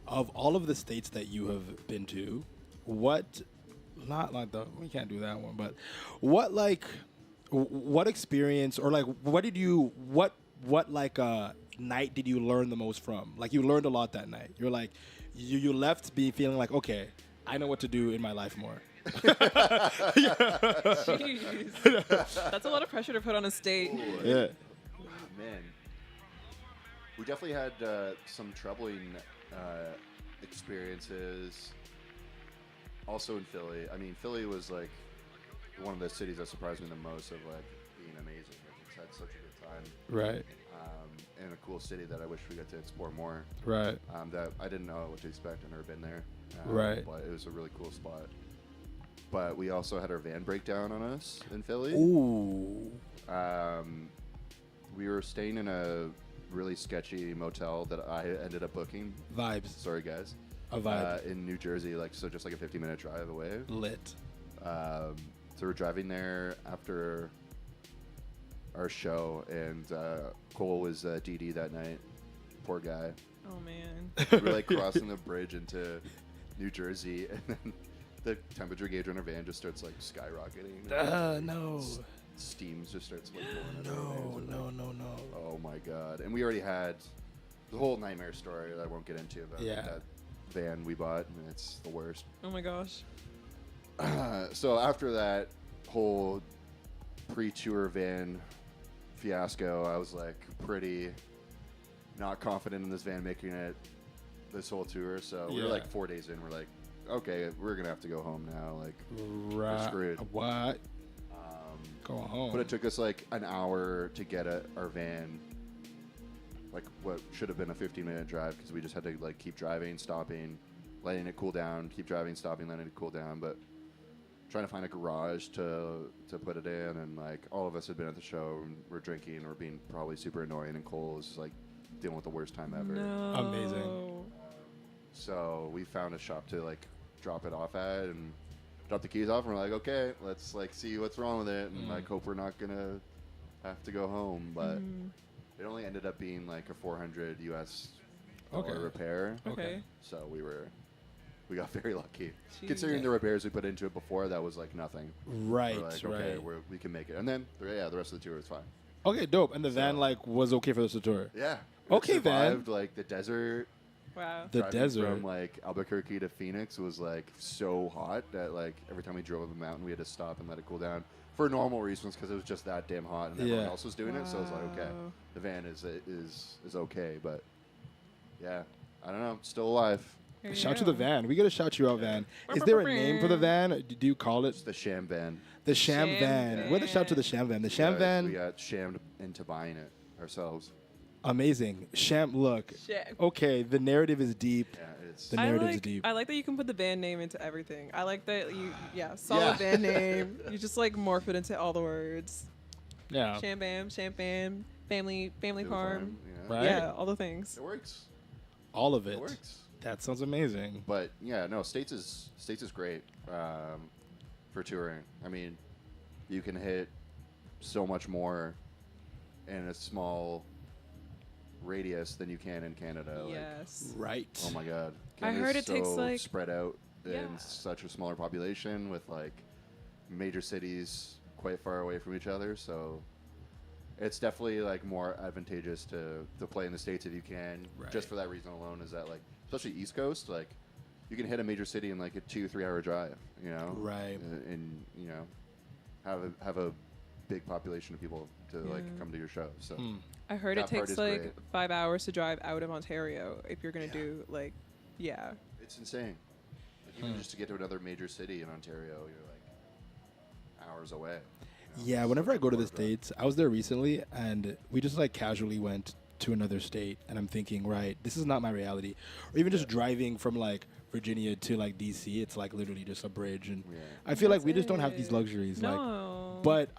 of all of the states that you have been to, we can't do that one, but what experience or like what night did you learn the most from? Like you learned a lot that night. You're like, you left feeling like, okay, I know what to do in my life more. Jeez. That's a lot of pressure to put on a state. Yeah. Man, we definitely had some troubling experiences. Also in Philly. I mean, Philly was like one of the cities that surprised me the most of like being amazing. Like, it's had such a good time. Right. And a cool city that I wish we got to explore more. Right. That I didn't know what to expect. I've never been there. Right. But it was a really cool spot. But we also had our van break down on us in Philly. Ooh. We were staying in a really sketchy motel that I ended up booking. Vibes. Sorry, guys. A vibe. In New Jersey, so just like a 50-minute drive away. Lit. So we're driving there after our show, and Cole was DD that night. Poor guy. Oh man. We were like crossing the bridge into New Jersey, and then the temperature gauge on our van just starts like skyrocketing. No. Steam just starts like blowing out No, our vans. We're no, like, no, no. oh my god! And we already had the whole nightmare story that I won't get into about Yeah. that van we bought, and it's the worst. Oh my gosh. So after that whole pre-tour van fiasco, I was like pretty not confident in this van making it this whole tour. So we were Yeah. like 4 days in. We're like, okay, we're gonna have to go home now. Like, Right. screwed. What? Go home. but it took us like an hour to get our van. Like what should have been a 15-minute drive because we just had to like keep driving, stopping, letting it cool down, keep driving, stopping, letting it cool down. But trying to find a garage to put it in, and like all of us had been at the show and we're drinking, we're being probably super annoying, and Cole was like dealing with the worst time ever. No. Amazing. So we found a shop to like drop it off at and drop the keys off, and we're like, okay, let's like see what's wrong with it, and like hope we're not gonna have to go home. But it only ended up being like a $400 US Okay. repair. Okay. So we got very lucky. Jeez. Considering the repairs we put into it before, that was like nothing. Right, We're like, okay, right. we can make it. And then, the rest of the tour was fine. Okay, dope. And the van So- like was okay for the tour. Yeah. Okay, it survived, then. like the desert. Wow. The Driving desert. from like Albuquerque to Phoenix was like so hot that like every time we drove up a mountain, we had to stop and let it cool down for normal reasons because it was just that damn hot and everyone Yeah. else was doing it. So I was like, okay, Wow. the van is okay, but yeah, I don't know, still alive. There you Shout to go. the van. We gotta shout you out, van. Is there a name for the van? Do you call It's it the sham van. the Sham Sham van? What a shout to the van. Sham van. The Sham We van, got shammed into buying it ourselves. amazing. Sham, look. Sham. Okay, the narrative is deep. Yeah, it's The I narrative's like, deep. I like that you can put the band name into everything. I like that solid Yeah. band name. You just like morph it into all the words. Yeah. Sham Bam, family Family farm. yeah. Right. Yeah, all the things. It works. All of It it. works. That sounds amazing. But yeah, no, States is great for touring. I mean, you can hit so much more in a small radius than you can in Canada. Yes. Right. Like, oh my god, I Canada's heard it takes, so like- spread out Yeah. in such a smaller population with like major cities quite far away from each other. So it's definitely like more advantageous to play in the States if you can. Right. Just for that reason alone, is that like especially East Coast, like you can hit a major city in like a 2-3 hour drive, you know, Right. and you know have a big population of people to like come to your show. So I heard That it part takes is like great. 5 hours to drive out of Ontario if you're gonna do like, yeah. it's insane. Like, even just to get to another major city in Ontario, you're like hours away. you know? Yeah, It's whenever such I a go to the far drive. States, I was there recently and we just like casually went to another state and I'm thinking, right, this is not my reality. Or even just driving from like Virginia to like DC, it's like literally just a bridge and Yeah. I feel like we That's just don't have these it. luxuries. Like No. but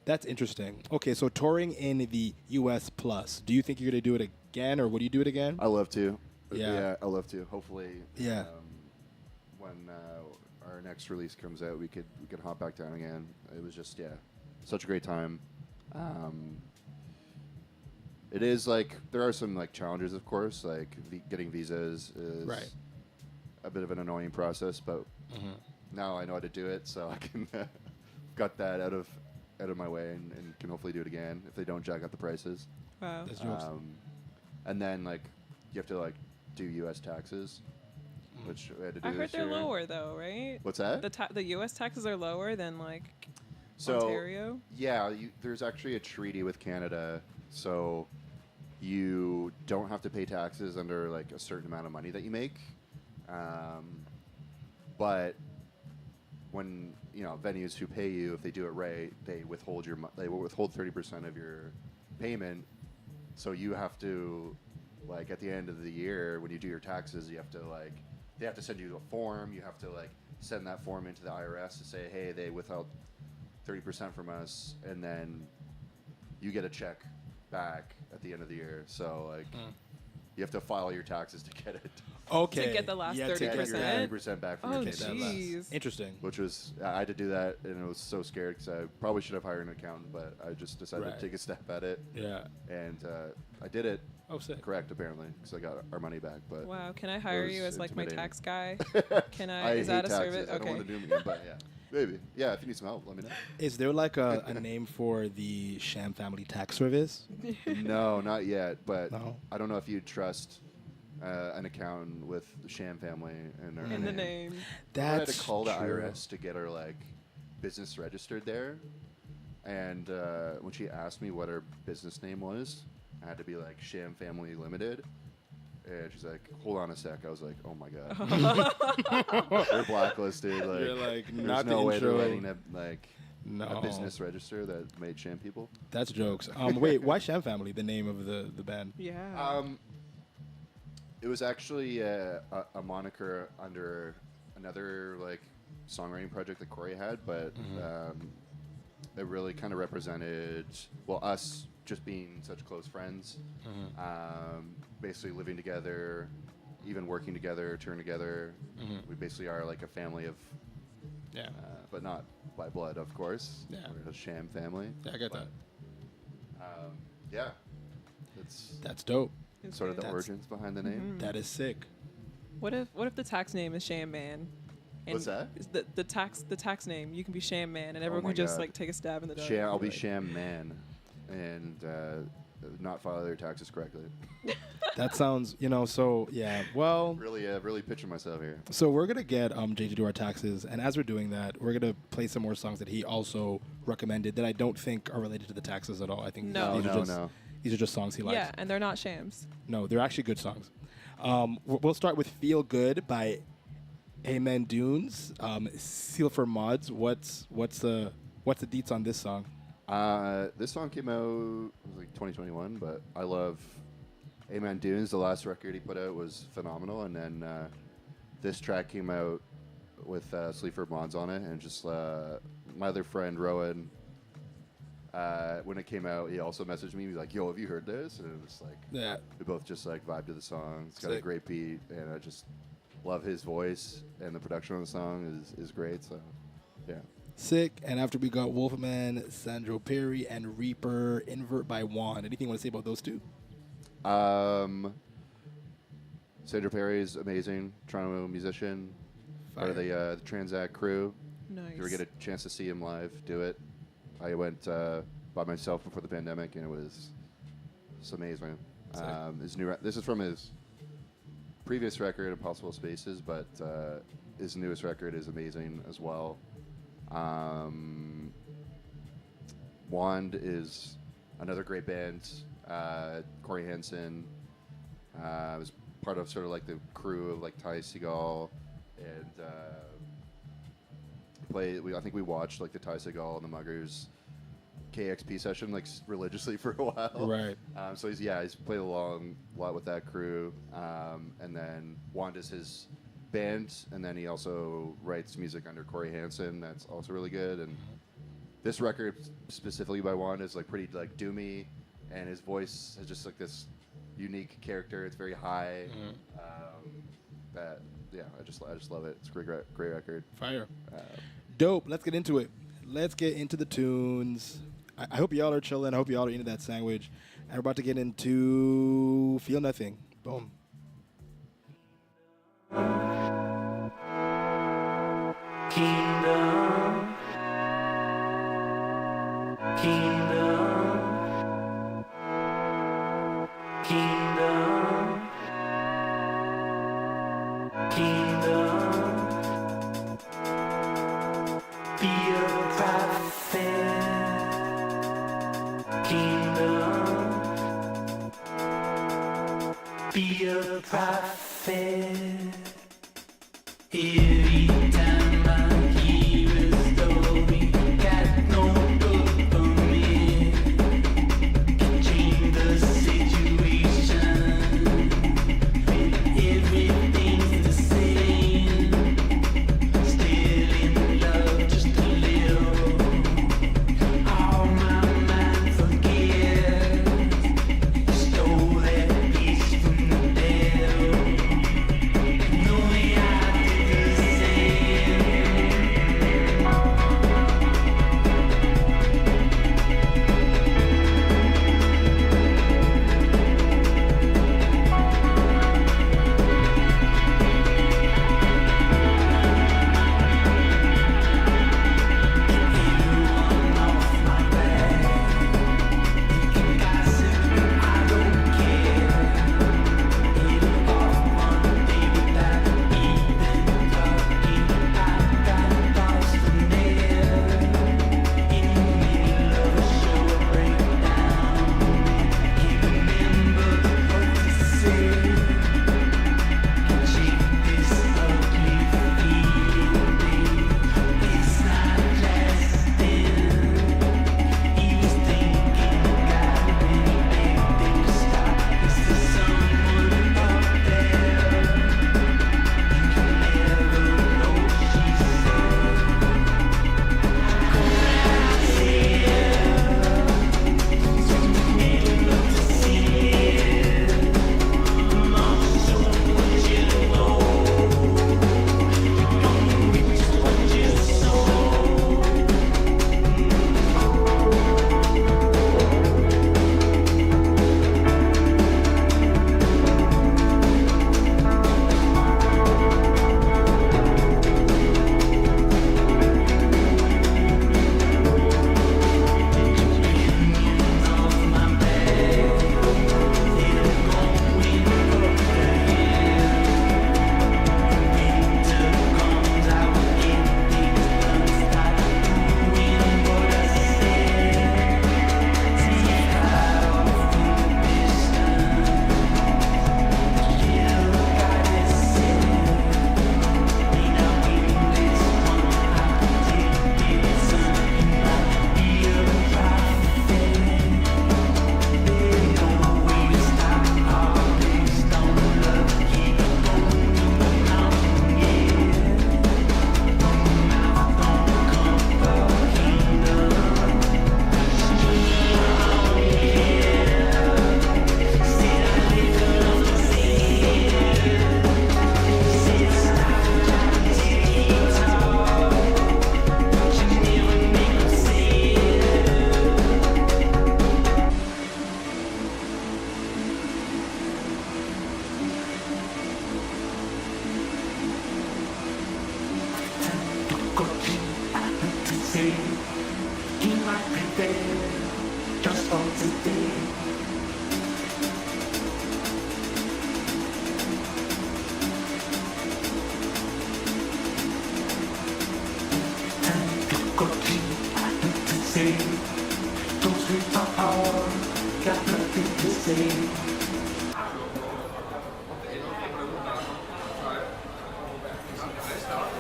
that's interesting. Okay, so touring in the US plus, do you think you're gonna do it again or would you do it again? I love to. Yeah. I love to. Hopefully, Yeah. When our next release comes out, we could hop back down again. It was just such a great time. It is like there are some like challenges, of course, like getting visas is Right. a bit of an annoying process, but now I know how to do it, so I can got that out of my way and can hopefully do it again if they don't jack up the prices. Wow. That's yours. and then like you have to like do U.S. taxes, which we had to do I heard this they're year. lower though, right? What's that? The U.S. taxes are lower than like So Ontario. yeah, there's actually a treaty with Canada, so you don't have to pay taxes under like a certain amount of money that you make. But when venues who pay you, if they do it right, they withhold they will withhold 30% of your payment. So you have to, like, at the end of the year when you do your taxes, you have to like they have to send you a form. You have to like send that form into the IRS to say, hey, they withheld 30% from us, and then you get a check back at the end of the year. So like you have to file your taxes to get it. Okay. To get the last Yeah, To get your 30%? 30% back from Oh, your payment. jeez. Interesting. Which was, I had to do that, and I was so scared because I probably should have hired an accountant, but I just decided Right. to take a step at it, Yeah. and I did it Oh, sick. correct apparently because I got our money back. But Wow, can I hire was you as like my intimidating. tax guy? Can I I? Is hate that a taxes. service? I don't want to do them again, but yeah, maybe. Yeah, if you need some help, let me know. Is there like a name for the Sham Family Tax Service? No, not yet, but No? I don't know if you'd trust an accountant with the Sham family in her In the name. I had That's to call the true. IRS to get her like business registered there, and when she asked me what her business name was, I had to be like Sham Family Limited, and she's like, "Hold on a sec." I was like, "Oh my god, they're blacklisted." Like, You're like, there's not the no way intro. they're letting a, like No. a business register that made Sham people. That's jokes. Wait, why Sham Family? The name of the band? Yeah. It was actually a moniker under another like songwriting project that Corey had, but it really kind of represented us just being such close friends, basically living together, even working together, touring together. We basically are like a family of, Yeah. but not by blood, of course. Yeah. We're a Sham family. Yeah, I get that. Yeah, it's That's dope. It's sort of good. the That's- origins behind the name. That is sick. What if the tax name is Sham Man? And What's that? is the tax name, you can be Sham Man, and everyone my can just God. like take a stab in the dark. I'll be Like, Sham Man, and not file their taxes correctly. That sounds, so yeah. Well, Really pitching myself here. so we're gonna get Jay to do our taxes, and as we're doing that, we're gonna play some more songs that he also recommended that I don't think are related to the taxes at all. I think No. these are No, just, no. These are just songs he likes. Yeah, and they're not shams. No, they're actually good songs. We'll start with "Feel Good" by Amen Dunes. Seal for Mods. What's the deets on this song? This song came out it was like 2021, but I love Amen Dunes. The last record he put out was phenomenal, and then this track came out with Sleaford Mods on it, and just my other friend Rowan. When it came out, he also messaged me. He was like, "Yo, have you heard this?" And it was like, Yeah. we both just like vibe to the song. It's got a Sick. great beat, and I just love his voice, and the production on the song is great. So, yeah. Sick. And after we got Wolfman, Sandro Perry, and Reaper, Invert by Juan. Anything you want to say about those two? Sandra Perry is amazing, Toronto musician, part of the Transact crew. Nice. If you ever get a chance to see him live, do it. I went by myself before the pandemic, and it's amazing. Sick. This is from his previous record, Impossible Spaces, but his newest record is amazing as well. Wand is another great band. Corey Hansen was part of sort of like the crew of like Ty Segall, and I think we watched like the Ty Segall and the Muggers KXP session like religiously for a while. Right. So he's played along a lot with that crew, and then Wand is his band, and then he also writes music under Corey Hansen. That's also really good. And this record specifically by Wand is like pretty like doomy, and his voice has just like this unique character. It's very high. I just love it. It's a great record. Fire. Dope. Let's get into it. Let's get into the tunes. I hope y'all are chilling. I hope y'all are into that sandwich. And we're about to get into Feel Nothing. Boom. Kingdom, kingdom, kingdom. be a prophet. Every time I hear a story, got no good for me. Can change the situation. Everything's the same. Still in love, just a little. All my mind forgets. Stole that piece from the devil. Knowing I did the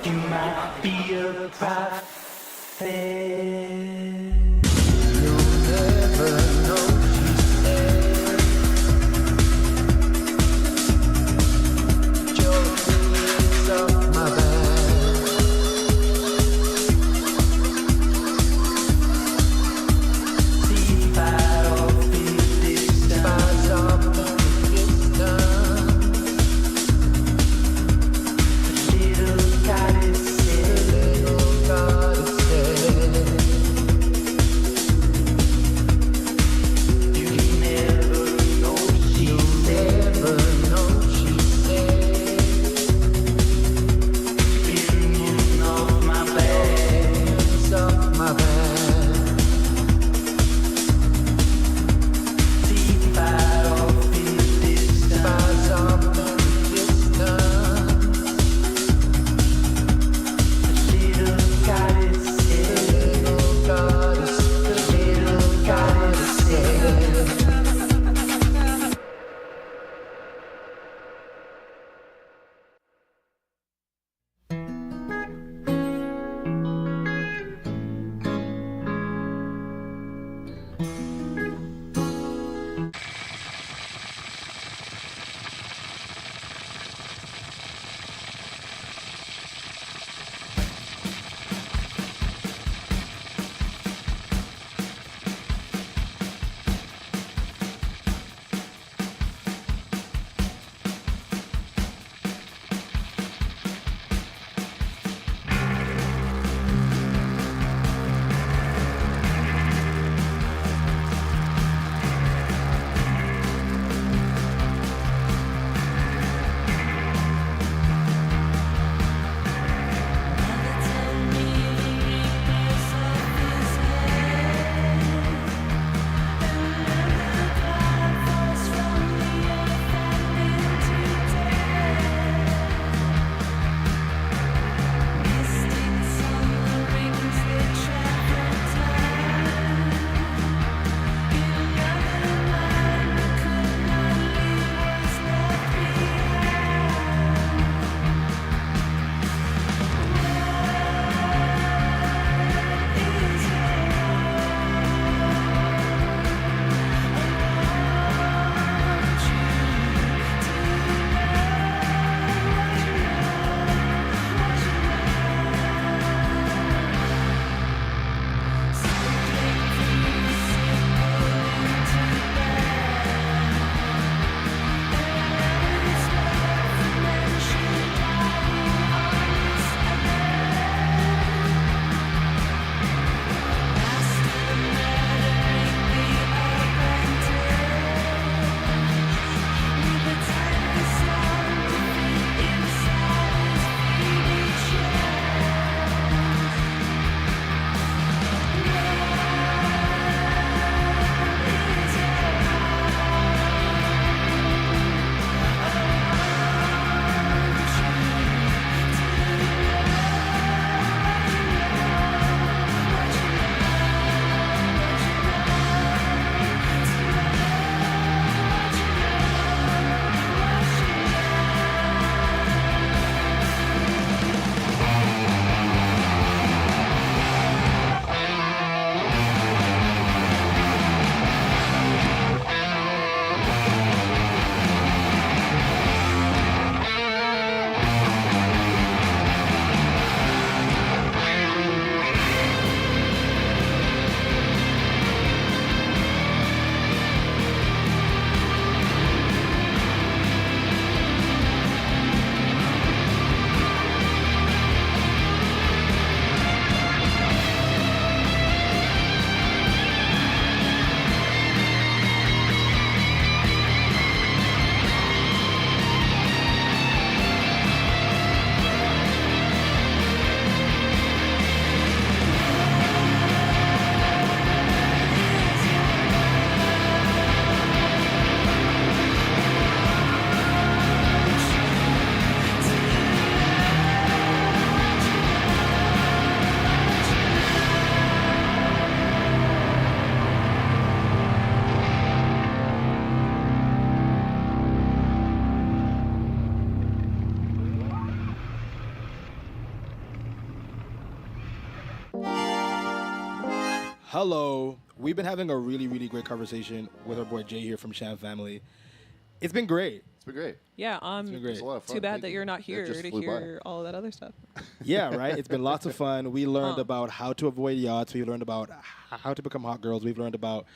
You might be a prophet. You'll never know, she said. Joy is off my back. See if I don't feel this time. Little goddess said. Hello. We've been having a really, really great conversation with our boy Jay here from Sham Family. It's been great. It's been great. Yeah, been great. It's a lot of fun. too bad Thank that you. you're not It here just to flew by. hear all of that other stuff. Yeah, right? It's been lots of fun. We learned Oh. about how to avoid yachts. We learned about how to become hot girls. We've learned about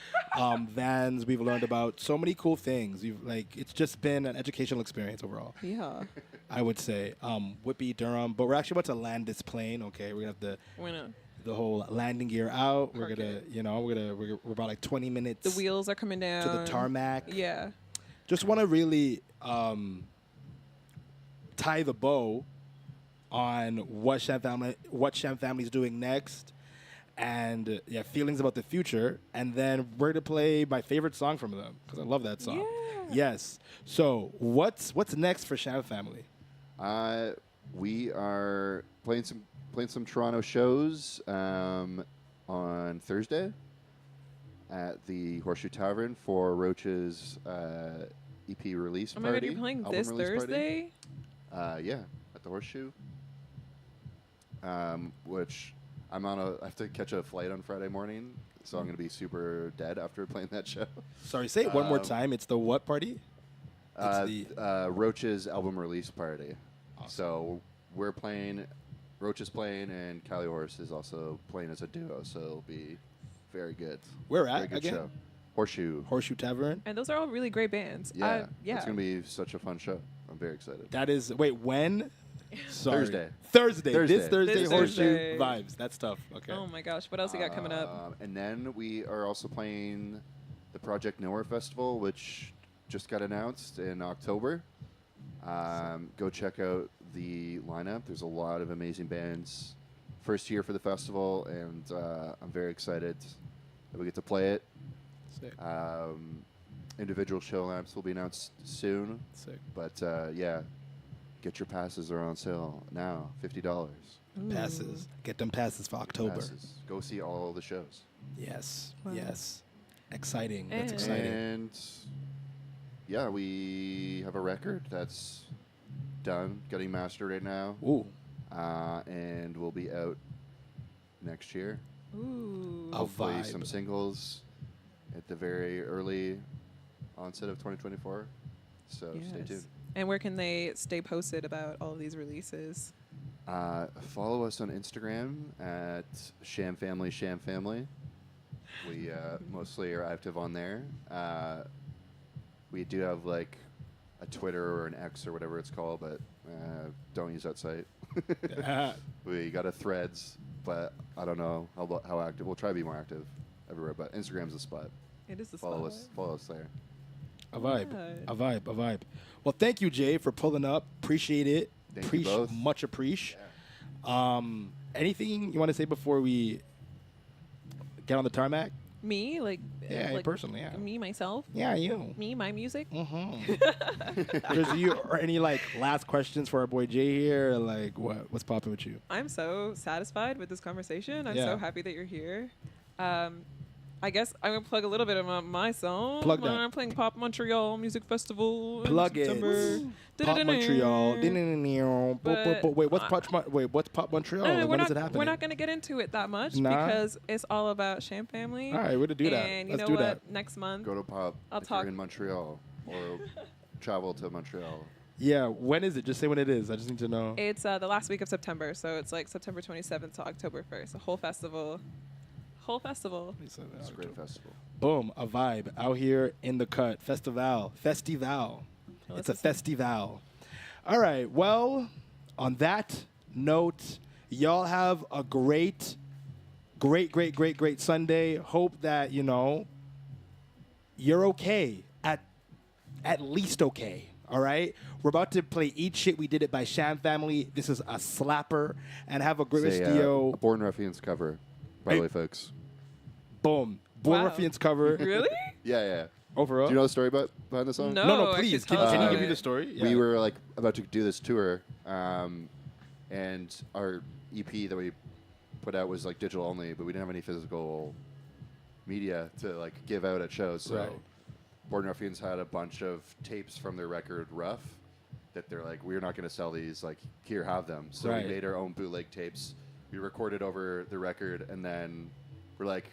vans. We've learned about so many cool things. It's just been an educational experience overall, Yeah. I would say. Whippy, Durham. But we're actually about to land this plane, okay? We're going to have We're gonna, the whole landing gear out. We're Park going to, it. we're about like 20 minutes the wheels are coming down. to the tarmac. Yeah. Just want to really tie the bow on what Sham Family's doing next, and feelings about the future, and then we're gonna play my favorite song from them because I love that song. Yeah. Yes. So what's next for Sham Family? We are playing some Toronto shows on Thursday at the Horseshoe Tavern for Roach's EP release Oh my god, party. you're playing album this release party. Thursday? Yeah, at the Horseshoe. Which I have to catch a flight on Friday morning, so I'm going to be super dead after playing that show. Sorry, say it one more time. It's the what party? Roach's album release party. So we're playing, Roach is playing, and Cali Horse is also playing as a duo, so it'll be very good. Where Very at good again? show. Horseshoe. Horseshoe Tavern. And those are all really great bands. Yeah, Yeah. it's going to be such a fun show. I'm very excited. That is when? Sorry. Thursday. Thursday. This Thursday. Thursday. This Horseshoe Thursday. vibes. That's tough. Okay. Oh my gosh, what else you got coming up? And then we are also playing the Project Nowhere Festival, which just got announced in October. Go check out the lineup. There's a lot of amazing bands. First year for the festival, and I'm very excited that we get to play it. Sick. Individual show lineups will be announced soon, Sick. but yeah, get your passes are on sale now, $50. Passes. Get them passes for October. Passes. Go see all the shows. Yes. Wow. Yes. Exciting. That's And- exciting. And yeah, we have a record that's done, getting mastered right now, Ooh. and will be out next year. Ooh. A Hopefully, vibe. some singles at the very early onset of 2024. So stay Yes. tuned. And where can they stay posted about all of these releases? Follow us on Instagram at Sham Family. We mostly are active on there. We do have like a Twitter or an X or whatever it's called, but don't use that site. We got a Threads, but I don't know how active. We'll try to be more active everywhere, but Instagram's the spot. It is the Follow spot. us there. A vibe. Yeah. A vibe. A vibe. Well, thank you, Jay, for pulling up. Appreciate it. Thank you both. Much appreciate. Anything you want to say before we get on the tarmac? Me, like Yeah, personally, yeah. Me myself. Yeah, you. Me, my music. Or any like last questions for our boy Jay here? Or, like, what's popping with you? I'm so satisfied with this conversation. I'm Yeah. so happy that you're here. I guess I'm gonna plug a little bit of my song. Plug that. I'm playing Pop Montreal Music Festival Plug in it. September. Pop Montreal. But- Wait, what's Pop Montreal? No, Like, we're when not. is it happening? We're not gonna get into it that much Nah. because it's all about Sham Family. All right, we're gonna do that. And you Let's know do what? that. Next month, Go to pop I'll if talk- you're in Montreal or travel to Montreal. Yeah, when is it? Just say when it is. I just need to know. it's the last week of September, so it's like September 27th to October 1st. A whole festival. Whole festival. It's a great festival. Boom, a vibe out here in the cut. Festival. It's a listen. festival. All right. Well, on that note, y'all have a great Sunday. Hope that, you're okay. At least okay. All right? We're about to play Eat Shit. We Did It by Sham Family. This is a slapper. And have a great Say, video. a Born Ruffians cover, by the way, folks. Boom. Born Wow. Ruffians cover. Really? Yeah. Overall. Do you know the story behind the song? No. No, actually please. tell us Can you about give me it. the story? We Yeah. were like about to do this tour, and our EP that we put out was like digital only, but we didn't have any physical media to like give out at shows. So Right. Born Ruffians had a bunch of tapes from their record Rough that they're like, we're not going to sell these. Like, here, have them. So Right. we made our own bootleg tapes. We recorded over the record, and then we're like,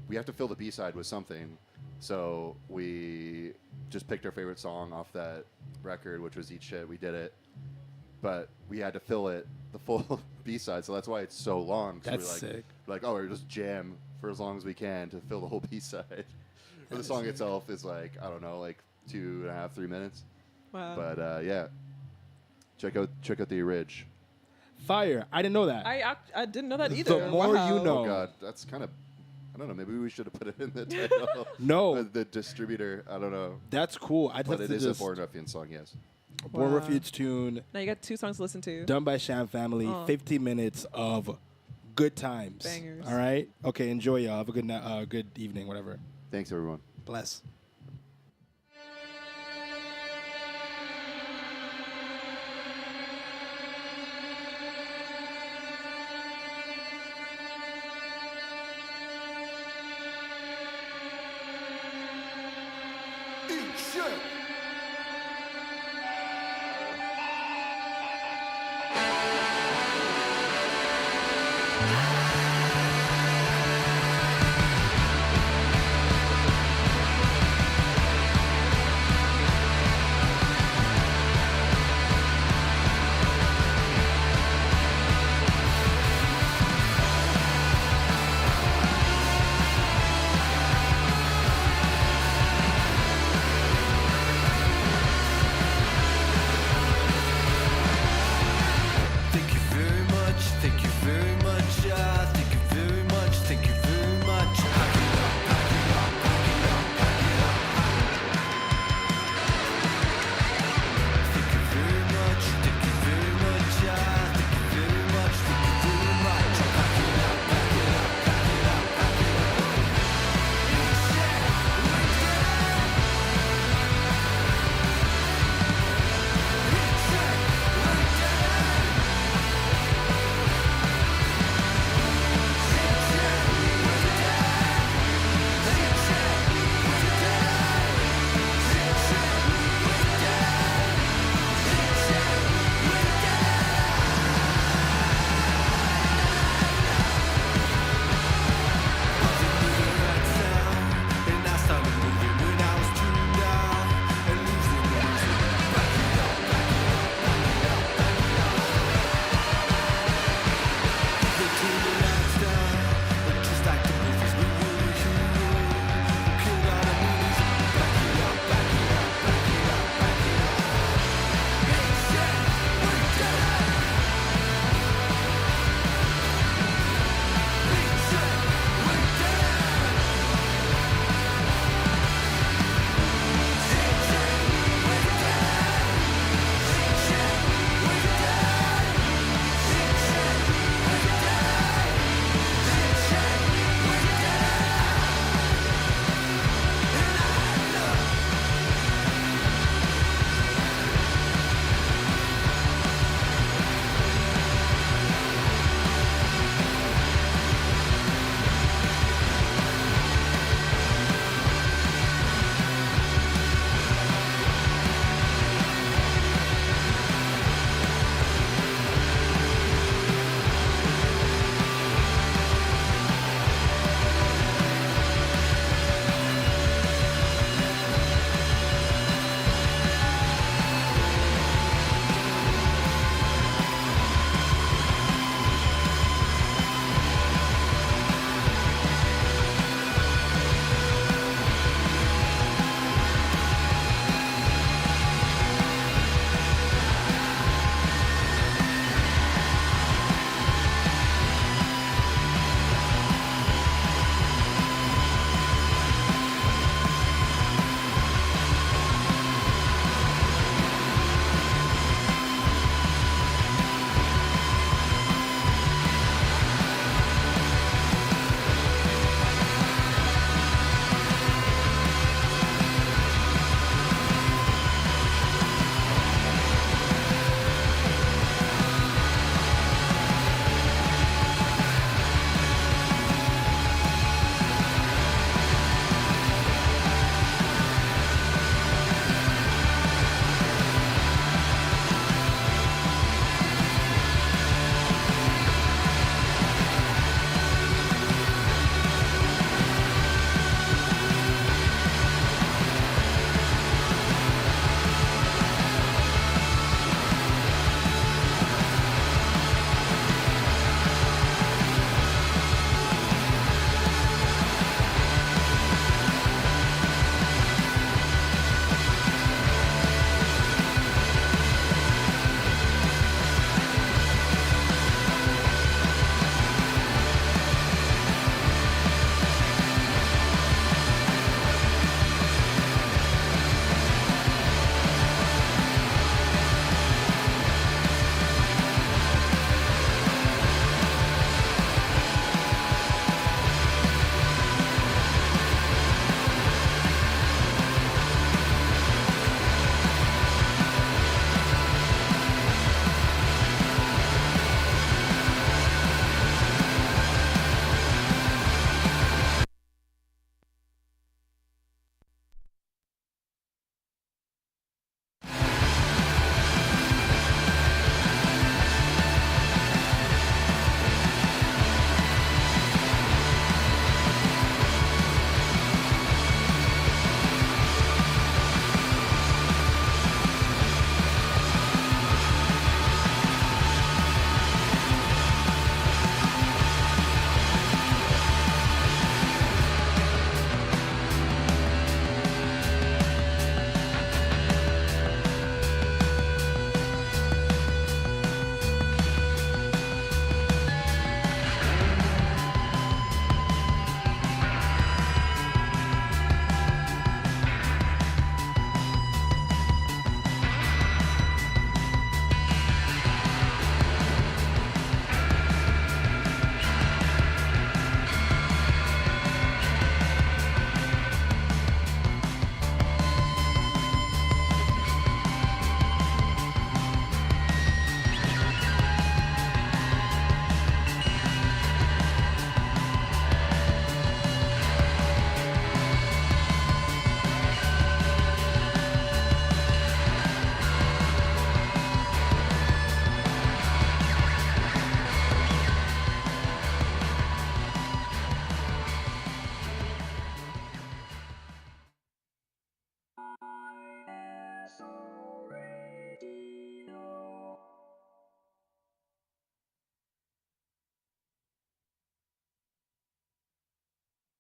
we have to fill the B-side with something. So we just picked our favorite song off that record, which was Eat Shit. We did it. But we had to fill it, the full B-side, so that's why it's so long. That's we're like, sick. Like, oh, we're just jam for as long as we can to fill the whole B-side. The song itself is like, I don't know, like 2.5, 3 minutes. Wow. But yeah, check out the Ridge. Fire. I didn't know that. I didn't know that either. The more Wow. you know. Oh God, that's kind of, I don't know. Maybe we should have put it in the title. No. the distributor. I don't know. That's cool. I'd But have it to is a just Born Ruffian song, yes. Born Wow. Refuge tune Now you got 2 songs to listen to. done by Sham Family. 50 minutes of good times. Bangers. All right. Okay. Enjoy, y'all. Have a good night. Good evening. Whatever. Thanks, everyone. Bless. Eat shit.